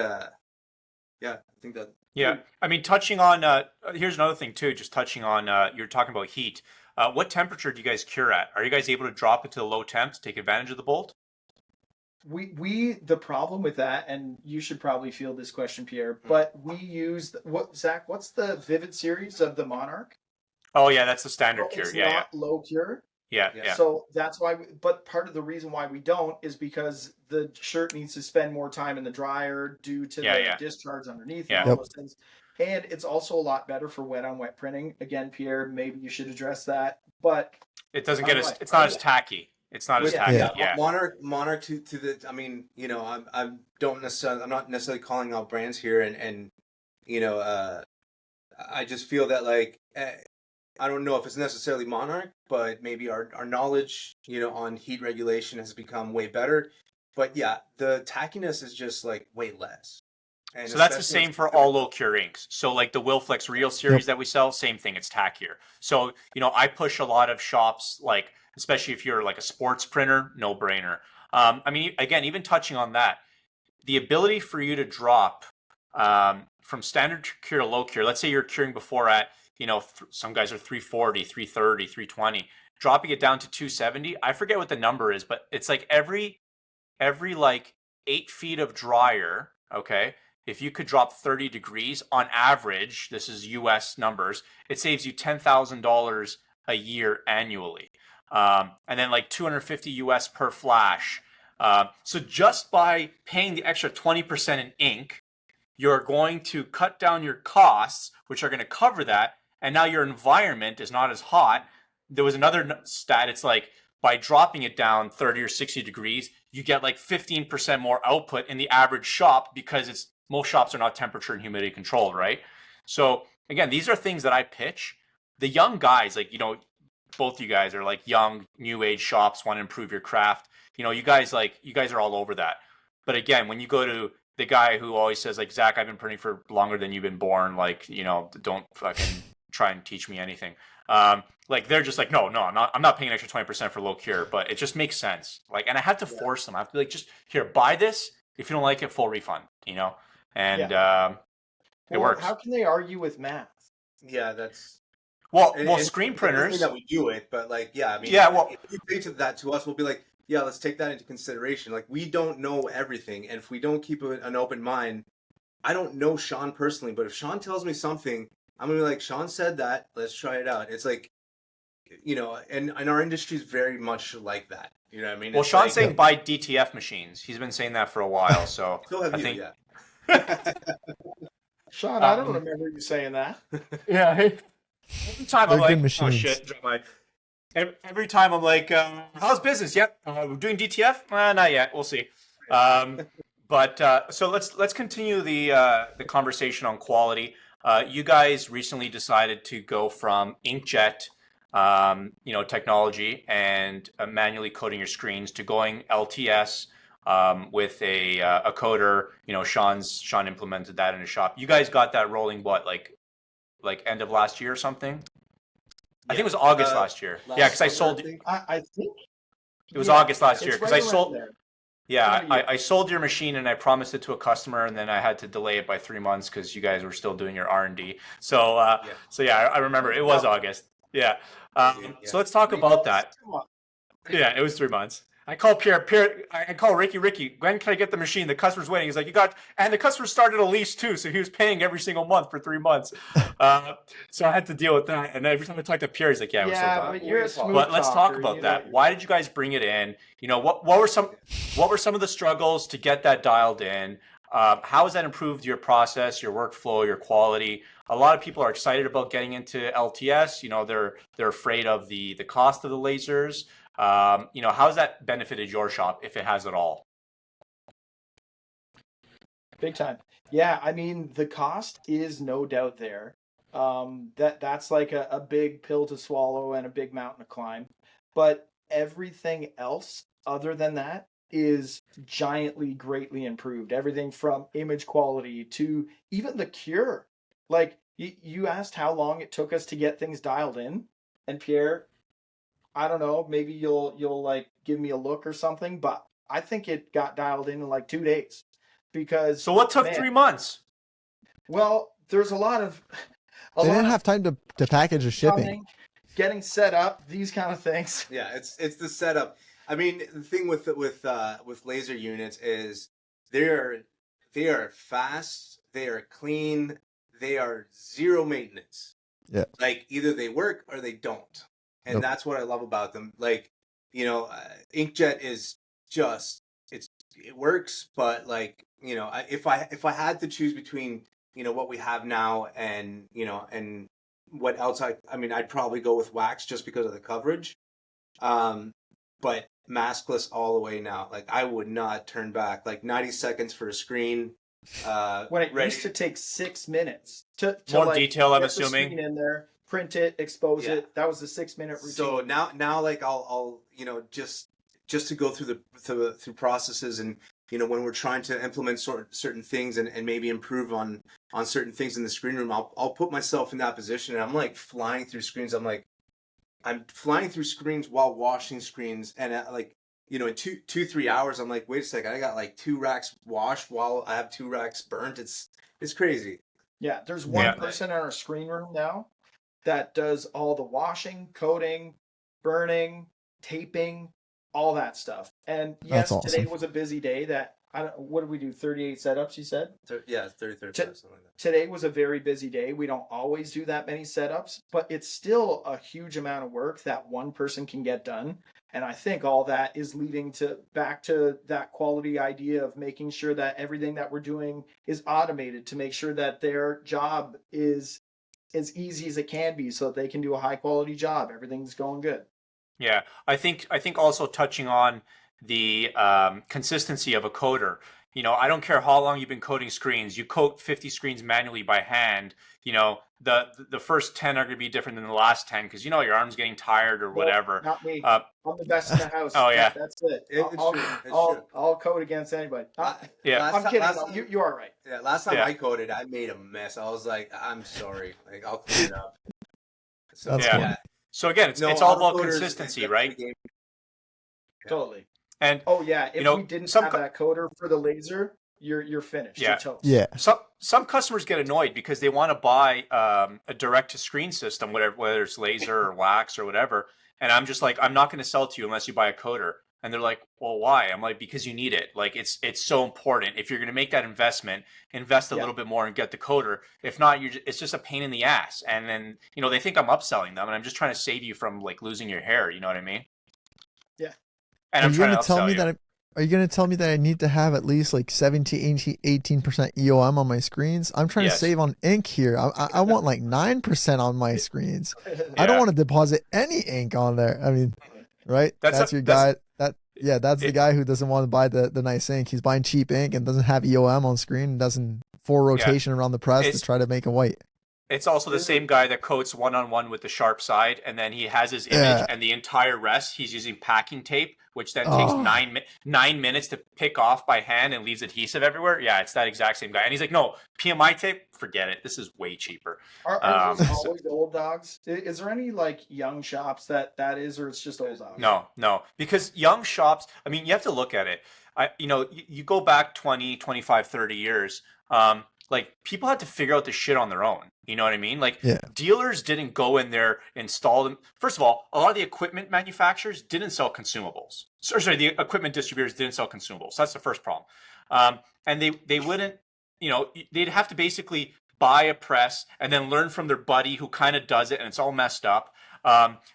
Yeah. I mean, touching on, here's another thing too, just touching on, you're talking about heat. What temperature do you guys cure at? Are you guys able to drop it to the low temps to take advantage of the bolt? The problem with that, and you should probably field this question, Pierre, but we use Zach, what's the Vivid series of the Monarch? Oh yeah, that's the standard cure. It's not low cure. Yeah. So that's why, but part of the reason why we don't is because the shirt needs to spend more time in the dryer due to the discharge underneath and all those things. And it's also a lot better for wet on wet printing. Again, Pierre, maybe you should address that, but it doesn't get it's not as tacky. It's not as tacky. Yeah. Monarch to the, I mean, I'm not necessarily calling out brands here, and I just feel that like, I don't know if it's necessarily Monarch, but maybe our knowledge, on heat regulation has become way better. But yeah, the tackiness is just like way less. And so that's the same for all low cure inks. So like the Wilflex Real series that we sell, same thing, it's tackier. So, I push a lot of shops, like, especially if you're like a sports printer, no brainer. I mean, again, even touching on that, the ability for you to drop from standard cure to low cure, let's say you're curing before at, some guys are 340, 330, 320, dropping it down to 270. I forget what the number is, but it's like every like 8 feet of dryer, okay, if you could drop 30 degrees on average, this is US numbers, it saves you $10,000 a year annually. And then like 250 US per flash. So just by paying the extra 20% in ink, you're going to cut down your costs, which are going to cover that. And now your environment is not as hot. There was another stat. It's like by dropping it down 30 or 60 degrees, you get like 15% more output in the average shop because most shops are not temperature and humidity controlled, right? So again, these are things that I pitch. The young guys, like, both you guys are like young, new age shops, want to improve your craft. You guys are all over that. But again, when you go to the guy who always says like, Zach, I've been printing for longer than you've been born. Like, don't fucking try and teach me anything. Like they're just like, no, I'm not paying an extra 20% for low cure, but it just makes sense. Like, and I have to force them. I have to be like, just here, buy this. If you don't like it, full refund, and it works. How can they argue with math? Yeah, that's well, screen printers that we do it, but like, yeah, I mean, if you say that to us, we'll be like, yeah, let's take that into consideration. Like, we don't know everything, and if we don't keep an open mind, I don't know Sean personally, but if Sean tells me something, I'm gonna be like, Sean said that, let's try it out. It's like, and our industry is very much like that. You know what I mean? Well, It's Sean's like, saying buy DTF machines. He's been saying that for a while. So so have I you, think, yeah. Sean, I don't remember you saying that. yeah. Every time They're I'm like, good oh machines. shit, drop my. Every time I'm like, how's business? Yep, we're doing DTF. Not yet. We'll see. But so let's continue the conversation on quality. You guys recently decided to go from inkjet, technology and manually coding your screens to going LTS with a coder. Sean implemented that in his shop. You guys got that rolling what like end of last year or something? I think it was August last year. Yeah, because I sold. I think It was August last year it's because right I around sold. there. Yeah, About a year. I sold your machine and I promised it to a customer, and then I had to delay it by 3 months because you guys were still doing your R&D. So, I remember it was August. Yeah. So let's talk about that. Yeah, it was 3 months. I call Pierre. I call Ricky. When can I get the machine? The customer's waiting. He's like, and the customer started a lease too, so he was paying every single month for 3 months. So I had to deal with that. And every time I talk to Pierre, he's like, yeah, we're still done. But you're a smooth But let's talk talker, about you that. know. Why did you guys bring it in? What were some of the struggles to get that dialed in? How has that improved your process, your workflow, your quality? A lot of people are excited about getting into LTS. They're afraid of the cost of the lasers. How has that benefited your shop, if it has at all? Big time. Yeah, I mean the cost is no doubt there. That's like a big pill to swallow and a big mountain to climb. But everything else other than that is greatly improved. Everything from image quality to even the cure. Like you asked how long it took us to get things dialed in, and Pierre, I don't know, maybe you'll like give me a look or something, but I think it got dialed in like 2 days because So what took man, 3 months? well, there's a lot of They didn't have time to package the shipping. coming, getting set up, these kind of things. Yeah, it's the setup. I mean, the thing with laser units is they are fast, they are clean, they are zero maintenance. Yeah. Like either they work or they don't, and Nope. that's what I love about them. Like inkjet is just it works, but like if I had to choose between what we have now and and what else I mean I'd probably go with wax just because of the coverage. But maskless all the way now. Like I would not turn back. Like 90 seconds for a screen. When it ready. used to take 6 minutes to More like, detail, I'm get the assuming. screen in there, print it, expose Yeah. it. That was a 6 minute routine. So now like I'll just to go through through processes and when we're trying to implement certain things and maybe improve on certain things in the screen room, I'll put myself in that position and I'm like flying through screens. I'm flying through screens while washing screens, and in 3 hours, I'm like, wait a second, I got like 2 racks washed while I have 2 racks burnt. It's crazy. Yeah, there's one Yeah. person in our screen room now that does all the washing, coating, burning, taping, all that stuff. And yes, That's today awesome. was a busy day. What did we do? 38 setups, you said? Yeah, 30, 35, something like that. Today was a very busy day. We don't always do that many setups, but it's still a huge amount of work that one person can get done. And I think all that is leading back to that quality idea of making sure that everything that we're doing is automated to make sure that their job is as easy as it can be so that they can do a high quality job. Everything's going good. Yeah, I think also touching on the consistency of a coder. I don't care how long you've been coding screens. You code 50 screens manually by hand. The first 10 are going to be different than the last 10 because your arm's getting tired or whatever. Not me. Uh, I'm the best in the house. Oh, yeah. That's it. It's true. It's true. I'll code against anybody. Yeah. I'm kidding. Last No, time- you are right. Yeah, last time Yeah. I coded, I made a mess. I was like, I'm sorry. Like, I'll clean it up. So, That's Yeah. fun. So again, it's No, all about autocoders- consistency, right? Yeah. Totally. And Oh yeah, if we didn't some have that coder for the laser, you're finished. Yeah. You're toast. Yeah. some customers get annoyed because they want to buy a direct to screen system, whether it's laser or wax or whatever. And I'm just like, I'm not going to sell it to you unless you buy a coder. And they're like, well, why? I'm like, because you need it. Like, it's so important. If you're going to make that investment, invest a little bit more and get the coder. If not, it's just a pain in the ass. And then, they think I'm upselling them, and I'm just trying to save you from like losing your hair. You know what I mean? And Are I'm you trying gonna to tell upsell me you. that are you gonna tell me that I need to have at least like 17, 18% EOM on my screens? I'm trying to Yes. save on ink here. I want like 9% on my screens. I don't Yeah. want to deposit any ink on there. I mean, right? That's your That's guy. That's the it, guy who doesn't want to buy the nice ink. He's buying cheap ink and doesn't have EOM on screen and doesn't for yeah. rotation around the press to It's try to make it white. It's also the same guy that coats one-on-one with the sharp side, and then he has his image, Yeah. and the entire rest he's using packing tape, which then takes Oh, 9 minutes to pick off by hand and leaves adhesive everywhere. Yeah, it's that exact same guy, and he's like, "No, PMI tape, forget it. This is way cheaper." Are these So, always old dogs? Is there any like young shops that is, or it's just old dogs? no, because young shops, I mean, you have to look at it. You go back 20, 25, 30 years. Like people had to figure out the shit on their own. You know what I mean? Like yeah. dealers didn't go in there, install them. First of all, a lot of the equipment manufacturers didn't sell consumables. Sorry, the equipment distributors didn't sell consumables. That's the first problem. And they wouldn't, they'd have to basically buy a press and then learn from their buddy who kind of does it, and it's all messed up.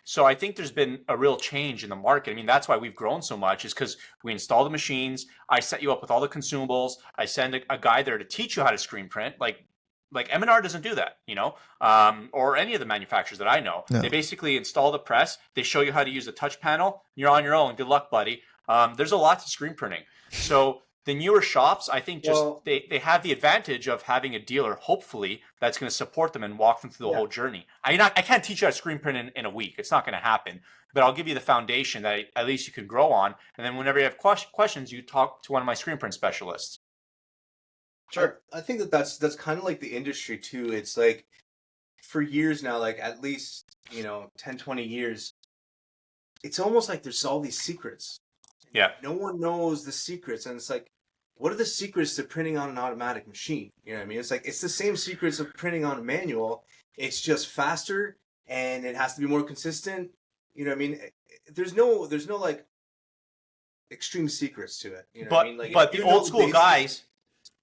So I think there's been a real change in the market. I mean, that's why we've grown so much, is because we install the machines. I set you up with all the consumables. I send a guy there to teach you how to screen print. Like M&R doesn't do that, or any of the manufacturers that I know. No. They basically install the press. They show you how to use a touch panel. You're on your own. Good luck, buddy. There's a lot to screen printing. So the newer shops, I think they have the advantage of having a dealer, hopefully, that's going to support them and walk them through the whole journey. I can't teach you how to screen print in a week. It's not going to happen. But I'll give you the foundation that at least you can grow on. And then whenever you have questions, you talk to one of my screen print specialists. Sure. I think that's kind of like the industry too. It's like for years now, like at least 10, 20 years, it's almost like there's all these secrets. Yeah. No one knows the secrets, and it's like, what are the secrets to printing on an automatic machine? You know what I mean? It's like it's the same secrets of printing on a manual. It's just faster, and it has to be more consistent. You know what I mean? There's no like extreme secrets to it. You know what I mean? Like, but the old school guys.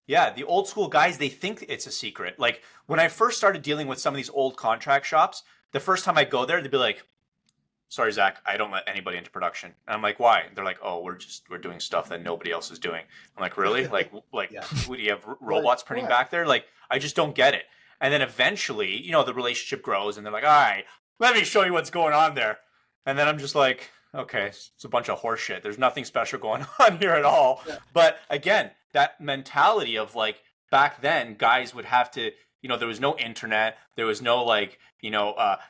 Yeah, the old school guys, they think it's a secret. Like when I first started dealing with some of these old contract shops, the first time I go there, they'd be like, "Sorry, Zach, I don't let anybody into production." And I'm like, "Why?" They're like, "Oh, we're doing stuff that nobody else is doing." I'm like, "Really? Like, Yeah. Would you have robots printing back there?" Like, I just don't get it. And then eventually, the relationship grows, and they're like, "All right, let me show you what's going on there." And then I'm just like, "Okay, it's a bunch of horse shit. There's nothing special going on here at all." Yeah. But again, that mentality of like back then, guys would have to, there was no internet, there was no like,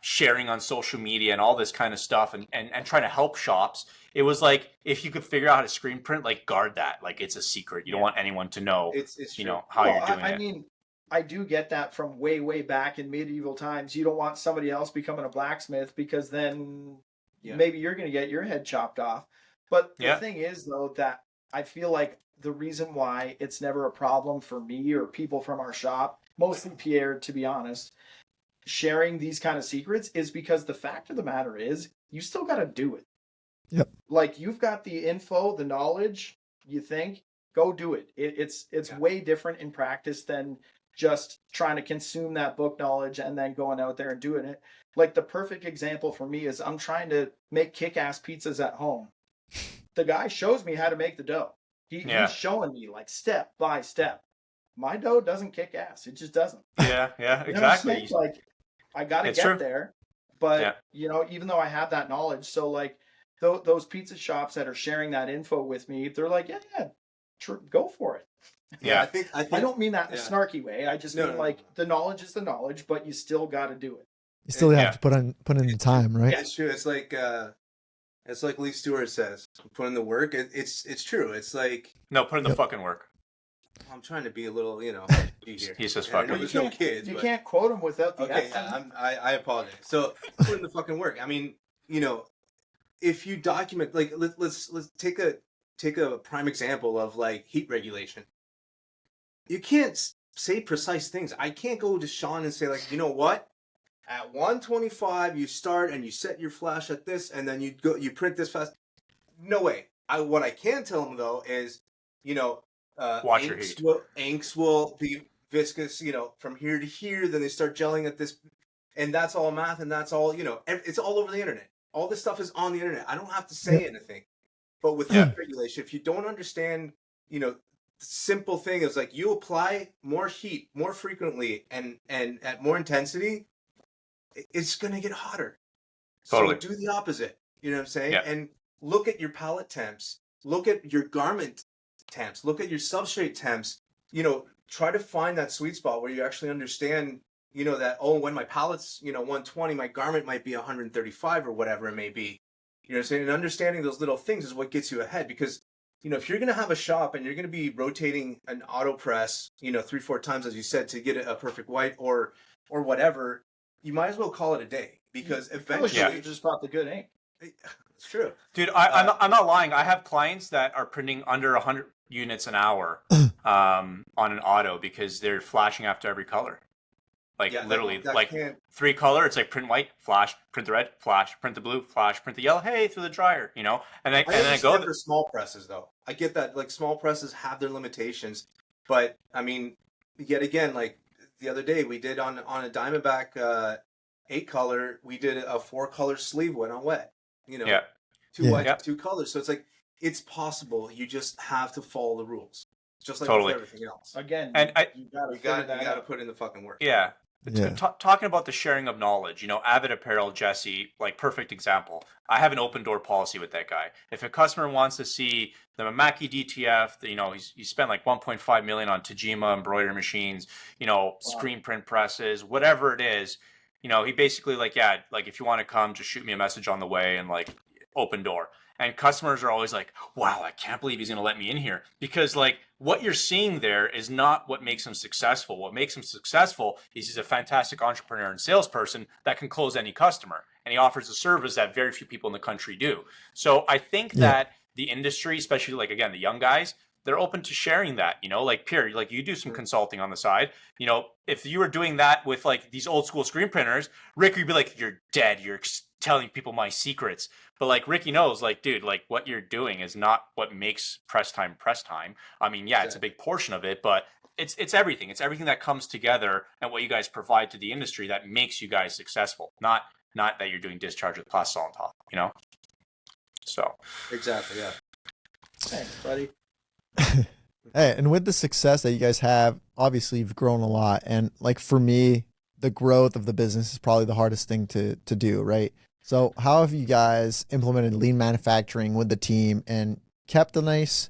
sharing on social media and all this kind of stuff, and trying to help shops. It was like, if you could figure out how to screen print, like guard that, like it's a secret. You don't want anyone to know, it's how you're doing I it. mean, I do get that from way back in medieval times. You don't want somebody else becoming a blacksmith because then maybe you're going to get your head chopped off. But the thing is, though, that I feel like the reason why it's never a problem for me or people from our shop, mostly Pierre, to be honest, sharing these kind of secrets is because the fact of the matter is you still got to do it. Yep. Like you've got the info, the knowledge, you think, go do it. It's way different in practice than just trying to consume that book knowledge and then going out there and doing it. Like the perfect example for me is I'm trying to make kick-ass pizzas at home. The guy shows me how to make the dough. He's showing me like step by step. My dough doesn't kick ass. It just doesn't. Yeah, exactly. Like I got to get there. But, even though I have that knowledge, so like those pizza shops that are sharing that info with me, they're like, go for it. Yeah, I think I don't mean that in a snarky way. I just mean the knowledge is the knowledge, but you still got to do it. You still have to put in the time, right? Yeah, it's true. It's like Lee Stewart says, put in the work. It's true. It's like put in the fucking work. I'm trying to be a little, here. He's just fucking. There's no kids. You can't quote him without the okay. I apologize. So put in the fucking work. I mean, if you document, like, let's take a prime example of like heat regulation. You can't say precise things. I can't go to Sean and say like, you know what? At 125, you start and you set your flash at this, and then you print this fast. No way. What I can tell them though is, watch your heat. Inks will be viscous, from here to here. Then they start gelling at this, and that's all math, and that's all, it's all over the internet. All this stuff is on the internet. I don't have to say anything, But with that regulation, if you don't understand, the simple thing is like you apply more heat more frequently and at more intensity, it's going to get hotter. Totally. So do the opposite. You know what I'm saying? Yeah. And look at your pallet temps. Look at your garment temps. Look at your substrate temps. Try to find that sweet spot where you actually understand, that, when my pallet's, 120, my garment might be 135 or whatever it may be. You know what I'm saying? And understanding those little things is what gets you ahead, because, if you're going to have a shop and you're going to be rotating an auto press, 3-4 times, as you said, to get a perfect white or whatever, you might as well call it a day, because eventually you just bought the good ink. It's true. Dude, I'm not lying. I have clients that are printing under 100 units an hour on an auto because they're flashing after every color. Like literally, like 3 color. It's like print white, flash, print the red, flash, print the blue, flash, print the yellow. Hey, through the dryer, and then I go. For small presses, though, I get that. Like small presses have their limitations, but I mean, yet again, like the other day we did on a Diamondback 8 color, we did a 4 color sleeve when on wet. 2 white, 2 colors. So it's like it's possible. You just have to follow the rules, just like with everything else. Again, and you gotta put in the fucking work. Yeah. Talking about the sharing of knowledge, Avid Apparel, Jesse, like perfect example. I have an open door policy with that guy. If a customer wants to see the Mamaki DTF, he spent like 1.5 million on Tajima embroidery machines, screen print presses, whatever it is, he basically like if you want to come, just shoot me a message on the way and like open door. And customers are always like, wow, I can't believe he's going to let me in here. Because like what you're seeing there is not what makes him successful. What makes him successful is he's a fantastic entrepreneur and salesperson that can close any customer. And he offers a service that very few people in the country do. So I think that the industry, especially like, again, the young guys, they're open to sharing that, like Pierre, like you do some consulting on the side. If you were doing that with like these old school screen printers, Rick would be like, you're dead. You're telling people my secrets. But like Ricky knows, like, dude, like what you're doing is not what makes press time. I mean, it's a big portion of it, but it's everything. It's everything that comes together and what you guys provide to the industry that makes you guys successful. Not that you're doing discharge with plastic on top, So exactly, yeah. Thanks, buddy. Hey, and with the success that you guys have, obviously you've grown a lot. And like for me, the growth of the business is probably the hardest thing to do, right? So how have you guys implemented lean manufacturing with the team and kept a nice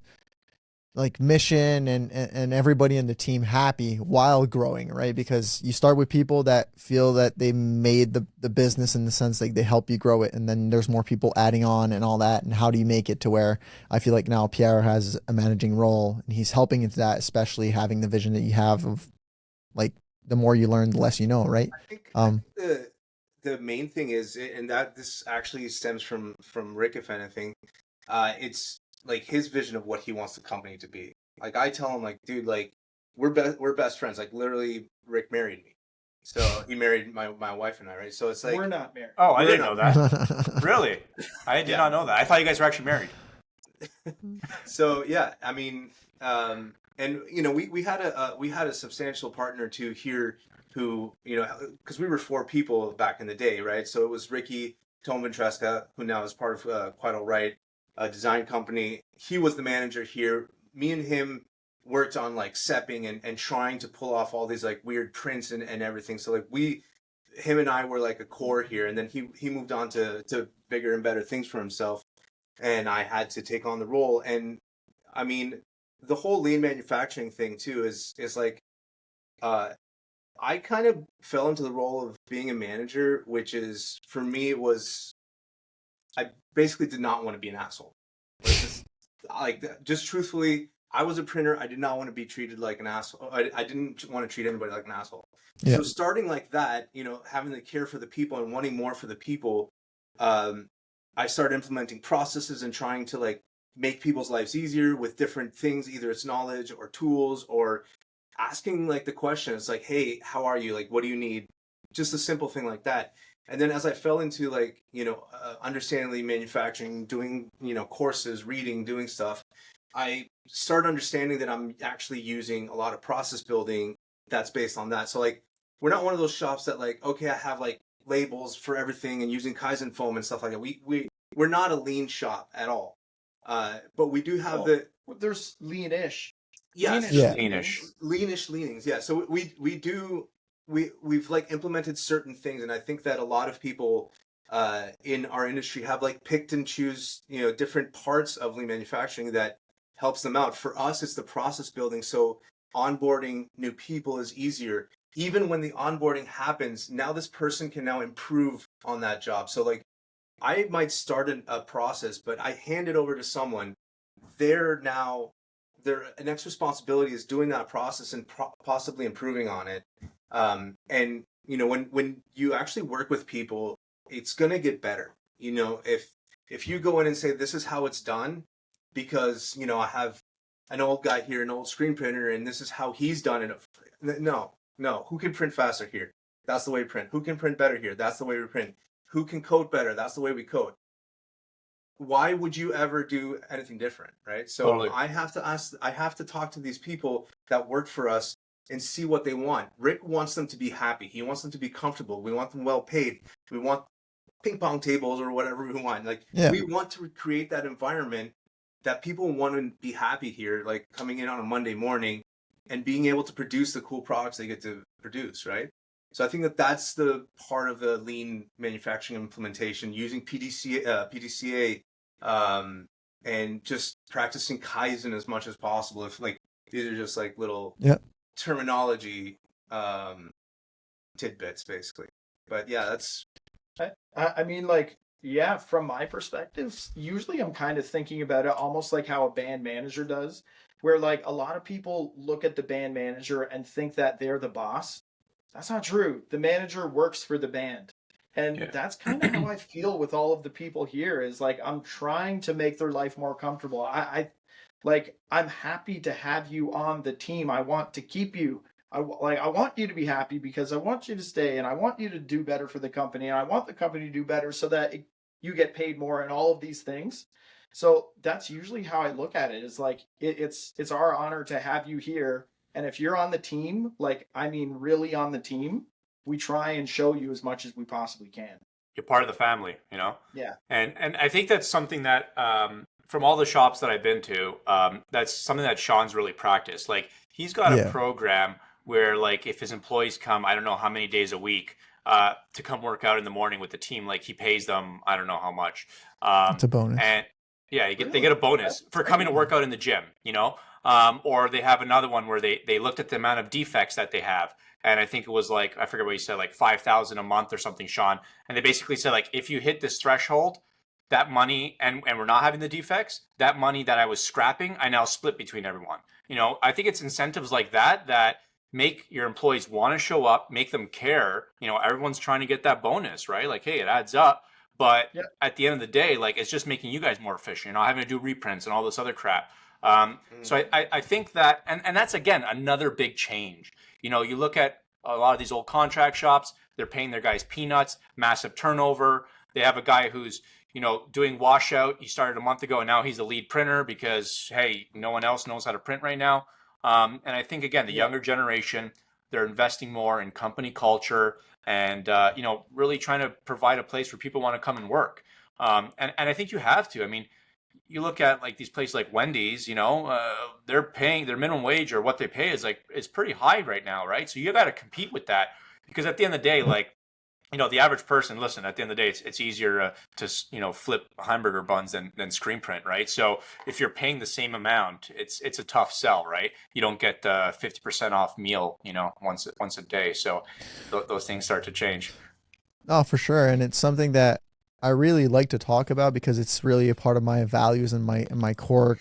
like mission and everybody in the team happy while growing, right? Because you start with people that feel that they made the business in the sense like they help you grow it, and then there's more people adding on and all that. And how do you make it to where I feel like now Pierre has a managing role and he's helping into that, especially having the vision that you have of like the more you learn, the less you know, right? I think the main thing is, and that this actually stems from Rick, if anything, it's like his vision of what he wants the company to be. Like I tell him, like, dude, like we're best friends. Like literally, Rick married me, so he married my wife and I, right? So it's like we're not married. Oh, I didn't know that. Really, I did not know that. I thought you guys were actually married. So yeah, I mean, and we had a substantial partner too here who, because we were 4 people back in the day, right? So it was Ricky, Tom Ventresca, who now is part of Quite All Right, a design company. He was the manager here. Me and him worked on like sepping and trying to pull off all these like weird prints and everything. So like him and I were like a core here, and then he moved on to bigger and better things for himself, and I had to take on the role. And I mean, the whole lean manufacturing thing too is like, I kind of fell into the role of being a manager, which is, for me, I basically did not want to be an asshole. Just truthfully, I was a printer. I did not want to be treated like an asshole. I didn't want to treat anybody like an asshole. Yeah. So starting like that, having the care for the people and wanting more for the people, I started implementing processes and trying to like make people's lives easier with different things, either it's knowledge or tools, or asking like the questions like, hey, how are you? Like, what do you need? Just a simple thing like that. And then as I fell into like, understanding lean manufacturing, doing, courses, reading, doing stuff, I started understanding that I'm actually using a lot of process building that's based on that. So like, we're not one of those shops that like, okay, I have like labels for everything and using Kaizen foam and stuff like that. We're not a lean shop at all. But we do have there's lean-ish. Yes, Leanish leanings. Yeah. So we've like implemented certain things, and I think that a lot of people in our industry have like picked and choose, different parts of lean manufacturing that helps them out. For us, it's the process building. So onboarding new people is easier. Even when the onboarding happens, now this person can now improve on that job. So like I might start a process, but I hand it over to someone. Their next responsibility is doing that process and possibly improving on it. And when you actually work with people, it's gonna get better. If you go in and say this is how it's done, because I have an old guy here, an old screen printer, and this is how he's done it. No. Who can print faster here? That's the way we print. Who can print better here? That's the way we print. Who can code better? That's the way we code. Why would you ever do anything different, right? So totally. I have to talk to these people that work for us and see what they want. Rick wants them to be happy. He wants them to be comfortable. We want them well paid. We want ping pong tables or whatever we want. We want to create that environment that people want to be happy here, like coming in on a Monday morning and being able to produce the cool products they get to produce, right? So I think that that's the part of the lean manufacturing implementation, using PDCA, and just practicing Kaizen as much as possible. If like these are just like little terminology tidbits, basically. But yeah, that's. I mean, like, yeah, from my perspective, usually I'm kind of thinking about it almost like how a band manager does, where like a lot of people look at the band manager and think that they're the boss. That's not true. The manager works for the band. And that's kind of how I feel with all of the people here, is like I'm trying to make their life more comfortable. I'm happy to have you on the team. I want to keep you. I want you to be happy because I want you to stay, and I want you to do better for the company, and I want the company to do better so that you get paid more and all of these things. So that's usually how I look at it, is like it's our honor to have you here. And if you're on the team, like, I mean, really on the team, we try and show you as much as we possibly can. You're part of the family, Yeah. And I think that's something that from all the shops that I've been to, that's something that Sean's really practiced. Like, he's got a program where, like, if his employees come, I don't know how many days a week, to come work out in the morning with the team, like, he pays them, I don't know how much. It's a bonus. And yeah, they get a bonus for coming to work out in the gym, or they have another one where they looked at the amount of defects that they have. And I think it was like, I forget what you said, like 5,000 a month or something, Sean. And they basically said, like, if you hit this threshold, that money, and we're not having the defects, that money that I was scrapping, I now split between everyone. I think it's incentives like that make your employees want to show up, make them care. Everyone's trying to get that bonus, right? Like, hey, it adds up. But at the end of the day, like, it's just making you guys more efficient. You're not having to do reprints and all this other crap. So I think that, and that's, again, another big change. You look at a lot of these old contract shops, they're paying their guys peanuts, massive turnover. They have a guy who's, doing washout. He started a month ago, and now he's the lead printer because, hey, no one else knows how to print right now. And I think, again, the younger generation, they're investing more in company culture and, really trying to provide a place where people want to come and work. And I think you have to. I mean, you look at like these places like Wendy's, they're paying their minimum wage, or what they pay is pretty high right now, right? So you got to compete with that, because at the end of the day, like, the average person, listen, at the end of the day, it's easier to flip hamburger buns than screen print, right? So if you're paying the same amount, it's a tough sell, right? You don't get the 50% off meal, once a day. So those things start to change. Oh, for sure. And it's something that I really like to talk about because it's really a part of my values and my core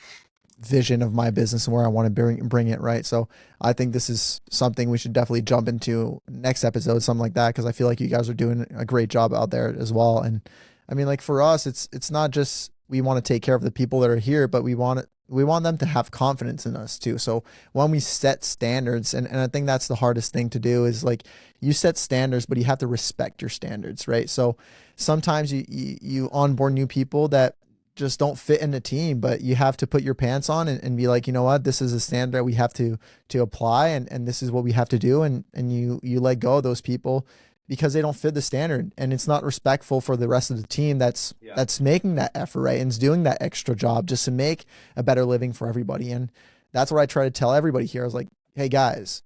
vision of my business and where I want to bring it, right? So I think this is something we should definitely jump into next episode, something like that, because I feel like you guys are doing a great job out there as well. And I mean, like, for us, it's not just we want to take care of the people that are here, but we want them to have confidence in us too. So when we set standards, and I think that's the hardest thing to do, is like, you set standards, but you have to respect your standards, right? So sometimes you onboard new people that just don't fit in the team, but you have to put your pants on and be like, you know what, this is a standard that we have to apply, and this is what we have to do. And you let go of those people because they don't fit the standard, and it's not respectful for the rest of the team that's making that effort, right, and is doing that extra job just to make a better living for everybody. And that's what I try to tell everybody here. I was like, hey guys,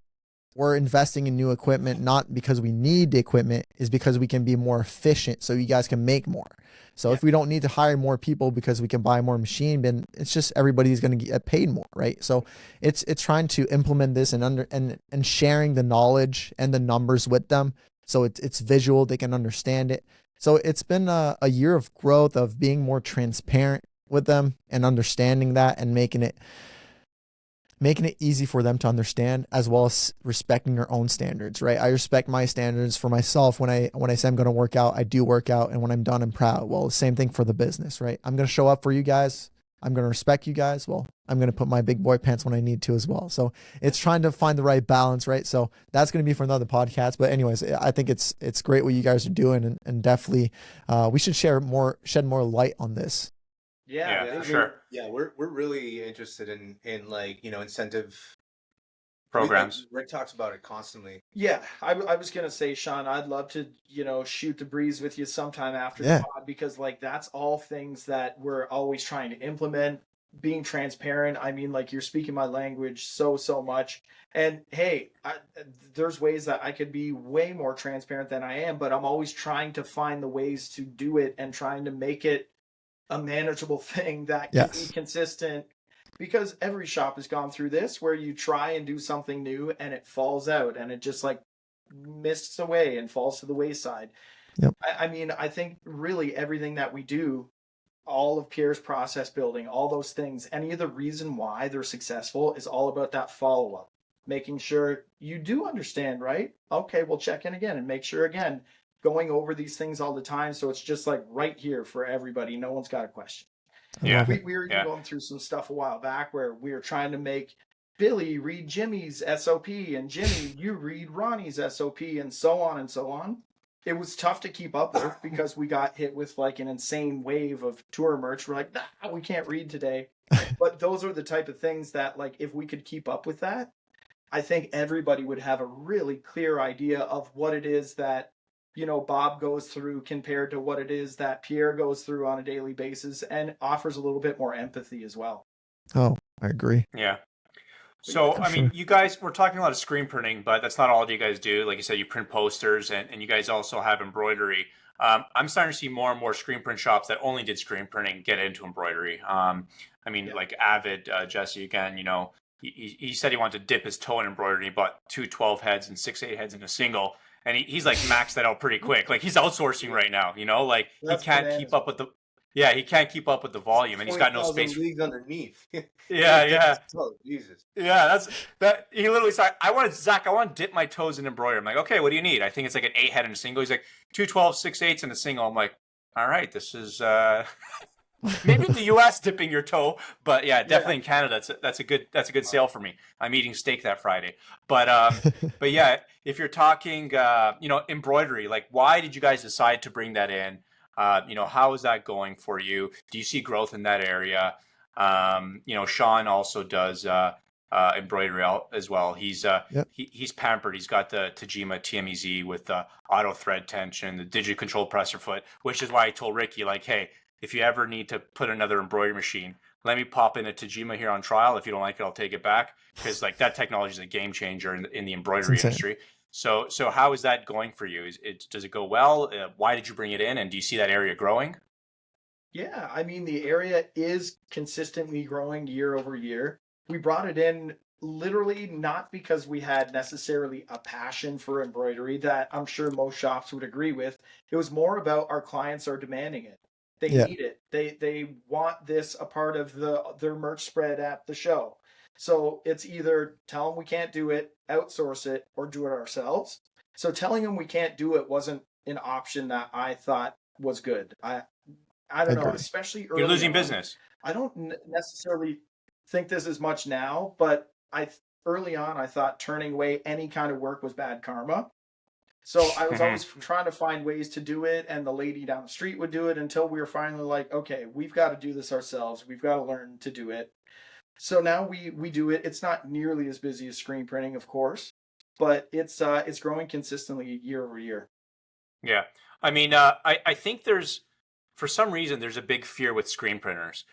we're investing in new equipment, not because we need the equipment, is because we can be more efficient so you guys can make more. So if we don't need to hire more people because we can buy more machine, then it's just everybody's going to get paid more, right? So it's trying to implement this and sharing the knowledge and the numbers with them, so it's visual, they can understand it. So it's been a year of growth, of being more transparent with them and understanding that, and making it easy for them to understand, as well as respecting their own standards, right? I respect my standards for myself. When I say I'm going to work out, I do work out. And when I'm done, I'm proud. Well, the same thing for the business, right? I'm going to show up for you guys. I'm going to respect you guys. Well, I'm going to put my big boy pants when I need to as well. So it's trying to find the right balance, right? So that's going to be for another podcast. But anyways, I think it's great what you guys are doing, and definitely we should shed more light on this. Yeah, for sure. Yeah, we're really interested in like, incentive Programs. Rick talks about it constantly. Yeah, I was gonna say, Sean, I'd love to, shoot the breeze with you sometime after the pod, because like that's all things that we're always trying to implement. Being transparent. I mean, like, you're speaking my language so much. And hey, there's ways that I could be way more transparent than I am, but I'm always trying to find the ways to do it and trying to make it a manageable thing that can be consistent, because every shop has gone through this, where you try and do something new and it falls out and it just like mists away and falls to the wayside. Yep. I mean, I think really everything that we do, all of Pierre's process building, all those things, any of the reason why they're successful is all about that follow-up, making sure you do understand, right? Okay, we'll check in again and make sure again, going over these things all the time. So it's just like right here for everybody. No one's got a question. Yeah. We were going through some stuff a while back where we were trying to make Billy read Jimmy's SOP and Jimmy, you read Ronnie's SOP, and so on and so on. It was tough to keep up with because we got hit with like an insane wave of tour merch. We're like, nah, we can't read today. But those are the type of things that, like, if we could keep up with that, I think everybody would have a really clear idea of what it is that, Bob goes through compared to what it is that Pierre goes through on a daily basis, and offers a little bit more empathy as well. Oh, I agree. Yeah. So, I mean, you guys, we're talking a lot of screen printing, but that's not all you guys do. Like you said, you print posters, and you guys also have embroidery. I'm starting to see more and more screen print shops that only did screen printing get into embroidery. Like Avid, Jesse, again, he said he wanted to dip his toe in embroidery. He bought 2 12 heads and 6 8 heads in a single. And he's like maxed that out pretty quick. Like, he's outsourcing right now, like that's he can't keep up with the volume, and he's got no space. Leagues underneath. Yeah. Oh, Jesus. Yeah, he literally said, I want to dip my toes in embroidery. I'm like, okay, what do you need? I think it's like an 8 head in a single. He's like 2 12, 6 8s in a single. I'm like, all right, this is maybe in the US dipping your toe, but definitely in Canada that's a good sale for me. I'm eating steak that Friday. But yeah, if you're talking embroidery, like, why did you guys decide to bring that in? How is that going for you? Do you see growth in that area? Sean also does embroidery as well. He's he's pampered. He's got the Tajima TMEZ with the auto thread tension, the digit control presser foot, which is why I told Ricky, like, hey, if you ever need to put another embroidery machine, let me pop in a Tajima here on trial. If you don't like it, I'll take it back, because like that technology is a game changer in the embroidery industry. So how is that going for you? Does it go well? Why did you bring it in, and do you see that area growing? Yeah, I mean, the area is consistently growing year over year. We brought it in literally not because we had necessarily a passion for embroidery that I'm sure most shops would agree with. It was more about our clients are demanding it. They need it. They want this a part of their merch spread at the show. So it's either tell them we can't do it, outsource it, or do it ourselves. So telling them we can't do it wasn't an option that I thought was good. I don't know, especially early You're losing on. business. I don't necessarily think this as much now, but early on I thought turning away any kind of work was bad karma. So I was always trying to find ways to do it, and the lady down the street would do it, until we were finally like, okay, we've got to do this ourselves. We've got to learn to do it. So now we do it. It's not nearly as busy as screen printing, of course, but it's growing consistently year over year. Yeah. I mean, I think for some reason, there's a big fear with screen printers.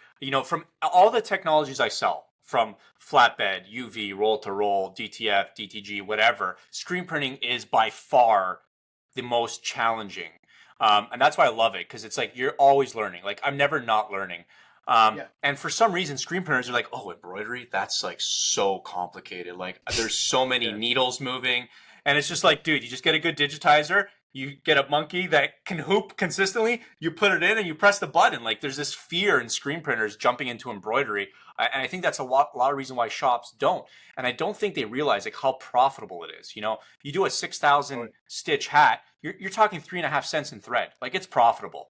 From all the technologies I sell, from flatbed, UV, roll to roll, DTF, DTG, whatever, screen printing is by far the most challenging. And that's why I love it, because it's like you're always learning. Like, I'm never not learning. Yeah. And for some reason, screen printers are like, oh, embroidery, that's like so complicated. Like, there's so many Yeah. needles moving. And it's just like, dude, you just get a good digitizer, you get a monkey that can hoop consistently, you put it in and you press the button. Like, there's this fear in screen printers jumping into embroidery. And I think that's a lot of reason why shops don't. And I don't think they realize like how profitable it is. You do a 6,000 stitch hat, you're talking 3.5 cents in thread. Like, it's profitable,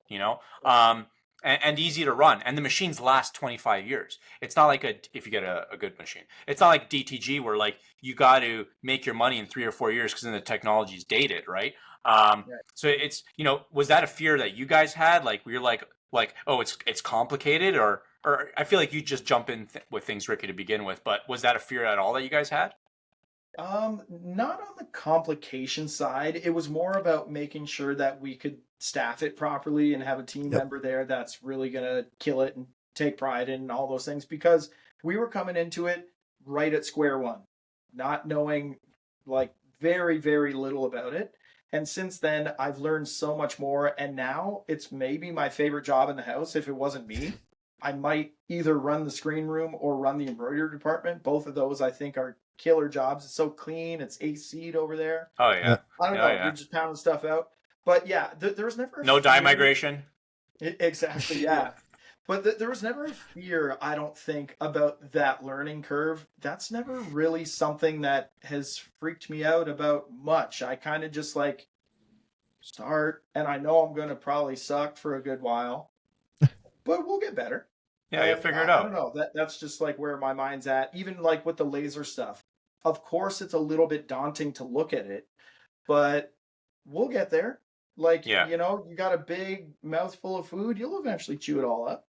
and easy to run. And the machines last 25 years. It's not like if you get a good machine. It's not like DTG where like you got to make your money in 3 or 4 years because then the technology is dated, right? So it's, was that a fear that you guys had? Like, you're like, oh, it's complicated, or I feel like you just jump in with things, Ricky, to begin with. But was that a fear at all that you guys had? Not on the complication side. It was more about making sure that we could staff it properly and have a team Yep. member there that's really gonna kill it and take pride in all those things, because we were coming into it right at square one, not knowing like very, very little about it. And since then, I've learned so much more. And now it's maybe my favorite job in the house. If it wasn't me, I might either run the screen room or run the embroidery department. Both of those I think are killer jobs. It's so clean. It's AC'd over there. Oh yeah. I don't Oh, know. yeah. You're just pounding stuff out. But yeah, there was never a No dye fear. migration. Exactly, yeah. But there was never a fear, I don't think, about that learning curve. That's never really something that has freaked me out about much. I kind of just like start, and I know I'm going to probably suck for a good while, but we'll get better. Yeah, you'll And figure it I out. don't know. That's just like where my mind's at. Even like with the laser stuff. Of course, it's a little bit daunting to look at it, but we'll get there. Like, Yeah. you got a big mouthful of food, you'll eventually chew it all up.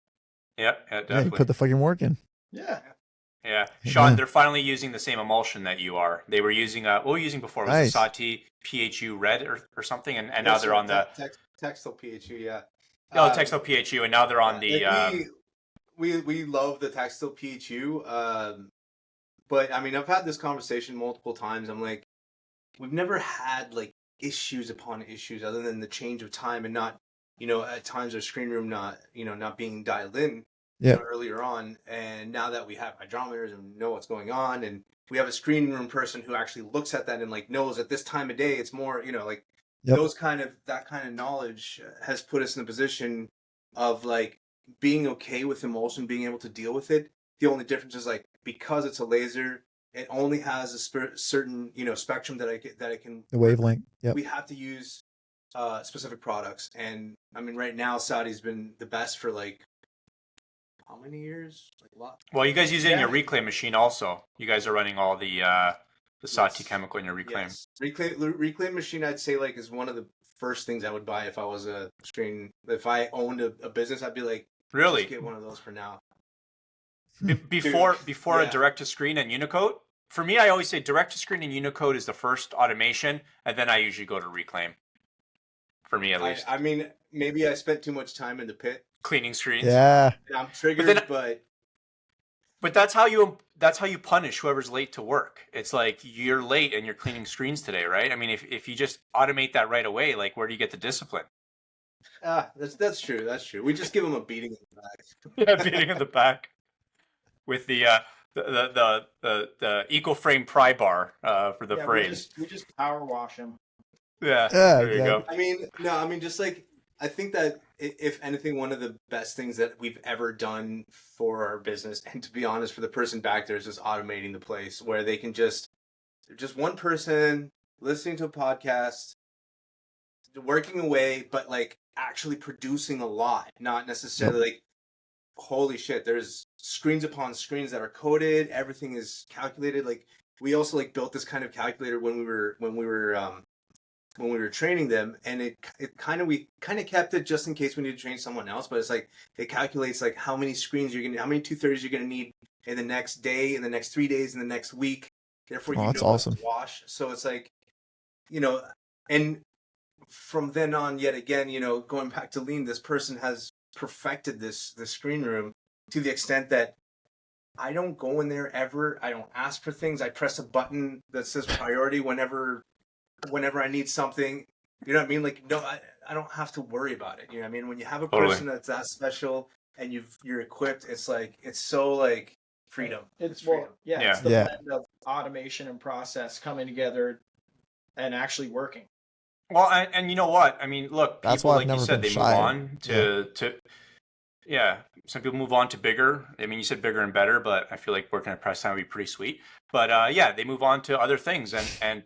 Yeah, Yeah, you definitely. put the fucking work in. Yeah. Yeah, Sean, Yeah. they're finally using the same emulsion that you are. They were using what were we using before? It was Nice. the Sati PHU Red or something, and now Yes, they're sir. on the Textile PHU, yeah. Textile PHU, and now they're on the. Like we love the Textile PHU, but I mean, I've had this conversation multiple times. I'm like, we've never had like issues upon issues other than the change of time and not, at times our screen room not being dialed in. Yeah. Earlier on, and now that we have hydrometers and know what's going on, and we have a screen room person who actually looks at that and like knows at this time of day it's more, like Yep. that kind of knowledge has put us in a position of like being okay with emulsion, being able to deal with it. The only difference is like, because it's a laser, it only has a certain spectrum that I can The wavelength. Yep. we have to use specific products. And I mean, right now Saudi's been the best for like how many years? Like a lot. Well, you guys use it in your Yeah. reclaim machine also. You guys are running all the Sati chemical in your reclaim. Yes. Reclaim machine, I'd say like is one of the first things I would buy if I was if I owned a business. I'd be like, Really? just get one of those for now. Before yeah. a direct to screen and Unicode. For me, I always say direct to screen and Unicode is the first automation, and then I usually go to reclaim. For me, at least. I mean, maybe I spent too much time in the pit. Cleaning screens. Yeah. And I'm triggered, then- but But that's how you punish whoever's late to work. It's like, you're late and you're cleaning screens today, right? I mean, if you just automate that right away, like, where do you get the discipline? that's true. That's true. We just give them a beating in the back. Yeah, beating in the back with the eco-frame pry bar for the Yeah, frames. we just power wash them. Yeah, Yeah, there you go. I mean, just like, I think that if anything, one of the best things that we've ever done for our business, and to be honest, for the person back there, is just automating the place where they can just one person listening to a podcast, working away, but like actually producing a lot, not necessarily like, holy shit, there's screens upon screens that are coded, everything is calculated. Like, we also like built this kind of calculator when we were training them, and we kind of kept it just in case we need to train someone else. But it's like, it calculates like how many screens how many 230s you're gonna need in the next day, in the next 3 days, in the next week. Therefore, Oh, you that's know what awesome. to wash. So it's like, and from then on, yet again, going back to lean, this person has perfected the screen room to the extent that I don't go in there ever. I don't ask for things. I press a button that says priority whenever I need something. You know what I mean? Like, no, I don't have to worry about it. You know what I mean? When you have a Totally. person that's that special and you're equipped, it's so like freedom. It's freedom. it's the blend of automation and process coming together and actually working. Well, and you know what? I mean, look, That's people, why I've like you never said, been they shy. move on to some people move on to bigger. I mean, you said bigger and better, but I feel like working at Press Time would be pretty sweet. But they move on to other things, and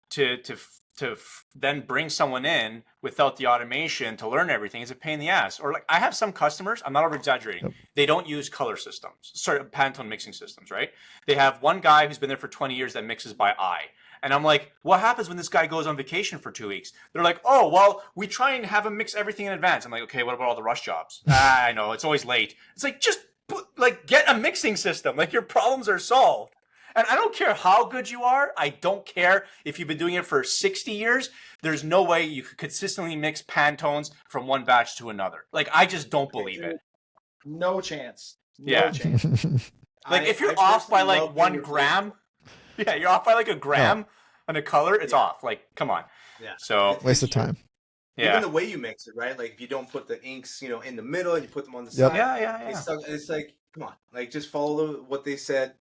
to then bring someone in without the automation to learn everything is a pain in the ass. Or like I have some customers, I'm not over exaggerating. Yep. They don't use color systems, Pantone mixing systems, right? They have one guy who's been there for 20 years that mixes by eye. And I'm like, what happens when this guy goes on vacation for 2 weeks? They're like, oh, well, we try and have him mix everything in advance. I'm like, okay, what about all the rush jobs? I know, it's always late. It's like, just get a mixing system. Like, your problems are solved. And I don't care how good you are. I don't care if you've been doing it for 60 years. There's no way you could consistently mix Pantones from one batch to another. Like, I just don't believe it. No chance. Yeah. Chance. Like, if you're off by like 1 gram, you're off by like a gram on a color, it's off. Like, come on. Yeah. So Waste of time. Yeah. Even the way you mix it, right? Like if you don't put the inks, in the middle and you put them on the side. Yeah. It's like, come on, like just follow what they said.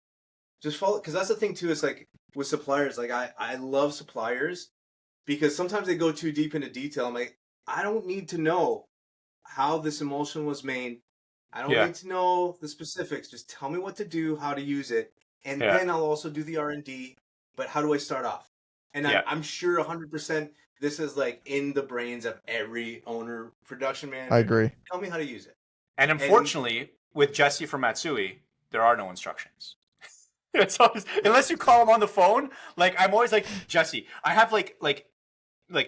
Just follow, because that's the thing too. It's like with suppliers, like I love suppliers because sometimes they go too deep into detail. I'm like, I don't need to know how this emulsion was made. I don't need to know the specifics. Just tell me what to do, how to use it. And then I'll also do the R&D, but how do I start off? And I'm sure 100% this is like in the brains of every owner, production manager. I agree. Tell me how to use it. And unfortunately, with Jesse from Matsui, there are no instructions. It's always, unless you call him on the phone. Like, I'm always like, Jesse, I have like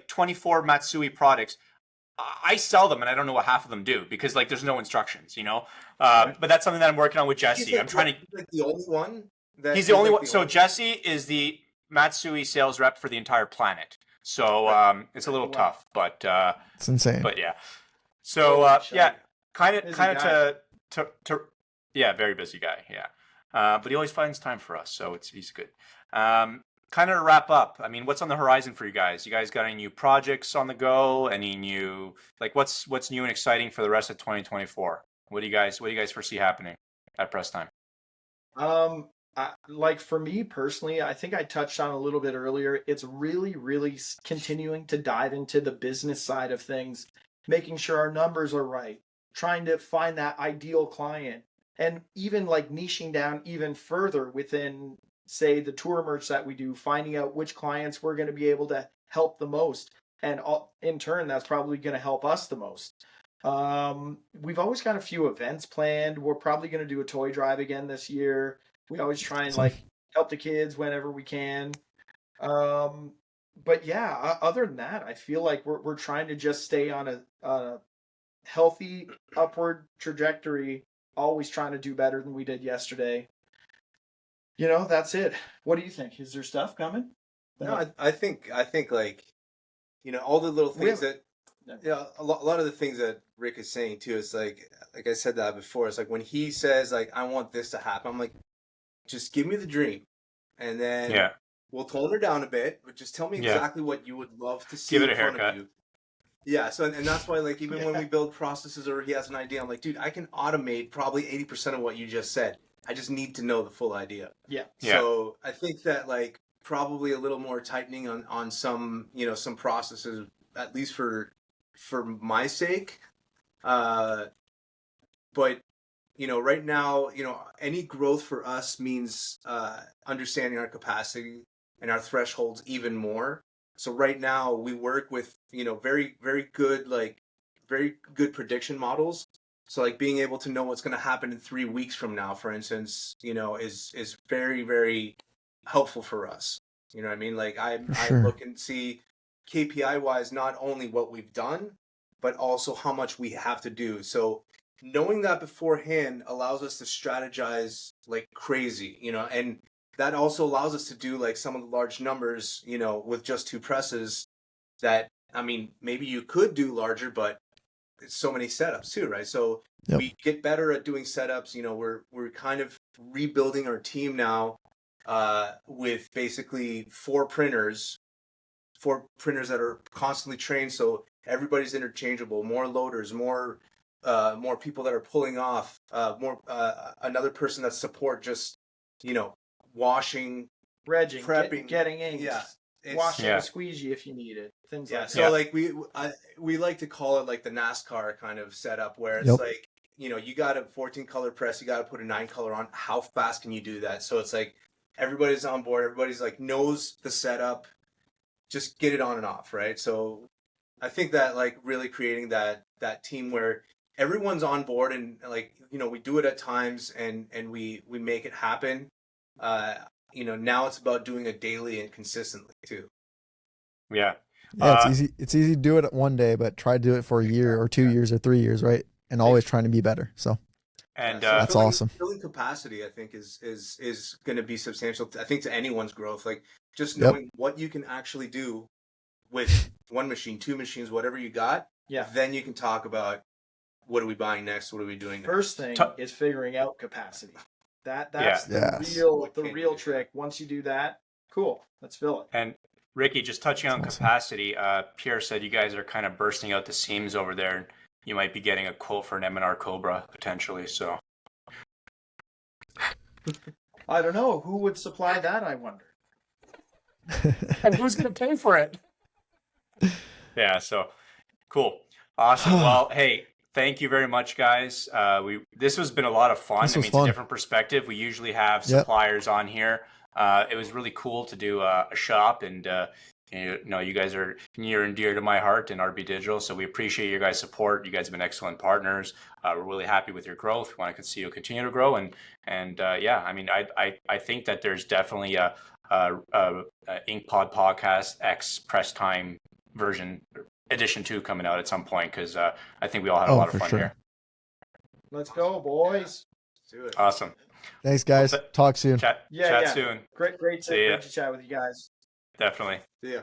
24 Matsui products. I sell them and I don't know what half of them do because like there's no instructions, But that's something that I'm working on with Jesse. Like, I'm trying to. Like the only one. He's the only one. So Jesse is the Matsui sales rep for the entire planet. So it's a little tough, but it's insane. But yeah. So kind of to very busy guy. Yeah. But he always finds time for us, so he's good. Kind of to wrap up, I mean, what's on the horizon for you guys? You guys got any new projects on the go? Any new what's new and exciting for the rest of 2024? What do you guys foresee happening at Press Time? Like for me personally, I think I touched on a little bit earlier. It's really, really continuing to dive into the business side of things, making sure our numbers are right, trying to find that ideal client, and even like niching down even further within, say, the tour merch that we do, finding out which clients we're going to be able to help the most. And in turn, that's probably going to help us the most. We've always got a few events planned. We're probably going to do a toy drive again this year. We always try and like help the kids whenever we can. But yeah, other than that, I feel like we're trying to just stay on a healthy upward trajectory, always trying to do better than we did yesterday. That's it. What do you think? Is there stuff coming? No, I think like, all the little things a lot of the things that Rick is saying too, is like I said that before, it's like when he says like, I want this to happen, I'm like, just give me the dream. And then we'll tone her down a bit, but just tell me exactly what you would love to see Give it in a front haircut. of you. Yeah, so and that's why like even when we build processes or he has an idea, I'm like, dude, I can automate probably 80% of what you just said. I just need to know the full idea. Yeah. So I think that like probably a little more tightening on some, some processes, at least for my sake. But right now, any growth for us means understanding our capacity and our thresholds even more. So right now we work with, very, very good, very good prediction models. So like being able to know what's going to happen in 3 weeks from now, for instance, is very, very helpful for us. You know what I mean? Like I look and see KPI wise, not only what we've done, but also how much we have to do. So knowing that beforehand allows us to strategize like crazy, and that also allows us to do like some of the large numbers, with just 2 presses that I mean, maybe you could do larger, but it's so many setups too, right? So we get better at doing setups. You know, we're kind of rebuilding our team now with basically four printers that are constantly trained. So everybody's interchangeable. More loaders, more people that are pulling off. More another person that support just washing, Regging, prepping, getting inks. Yeah. Washing a squeegee if you need it. Things like that. So like we like to call it like the NASCAR kind of setup where it's like, you got a 14 color press, you got to put a 9 color on. How fast can you do that? So it's like everybody's on board, everybody's like knows the setup, just get it on and off, right? So I think that like really creating that team where everyone's on board and like, we do it at times and we make it happen. Now it's about doing it daily and consistently too. Yeah. Yeah, it's easy to do it one day, but try to do it for a year or 2 years or 3 years, right? And always trying to be better. So and that's awesome. Filling capacity, I think, is going to be substantial. I think to anyone's growth, like just knowing what you can actually do with one machine, 2 machines, whatever you got. Yeah. Then you can talk about what are we buying next? What are we doing next? First thing is figuring out capacity. That's the real trick. Once you do that, cool. Let's fill it. And Ricky, just touching on capacity, Pierre said you guys are kind of bursting out the seams over there. You might be getting a quote for an M&R Cobra potentially. So I don't know who would supply that. I wonder. And who's going to pay for it? Yeah. So cool. Awesome. Well, hey, thank you very much, guys. This has been a lot of fun. It's a different perspective. We usually have suppliers on here. It was really cool to do a shop, and you guys are near and dear to my heart and RB Digital. So we appreciate your guys' support. You guys have been excellent partners. We're really happy with your growth. We want to see you continue to grow. And I mean, I think that there's definitely a InkPod Podcast X Press Time version edition 2 coming out at some point, because I think we all had a lot of fun here. Let's go, boys. Let's do it. Awesome. Thanks, guys. Talk soon. Chat soon. Great to chat with you guys. Definitely. See ya.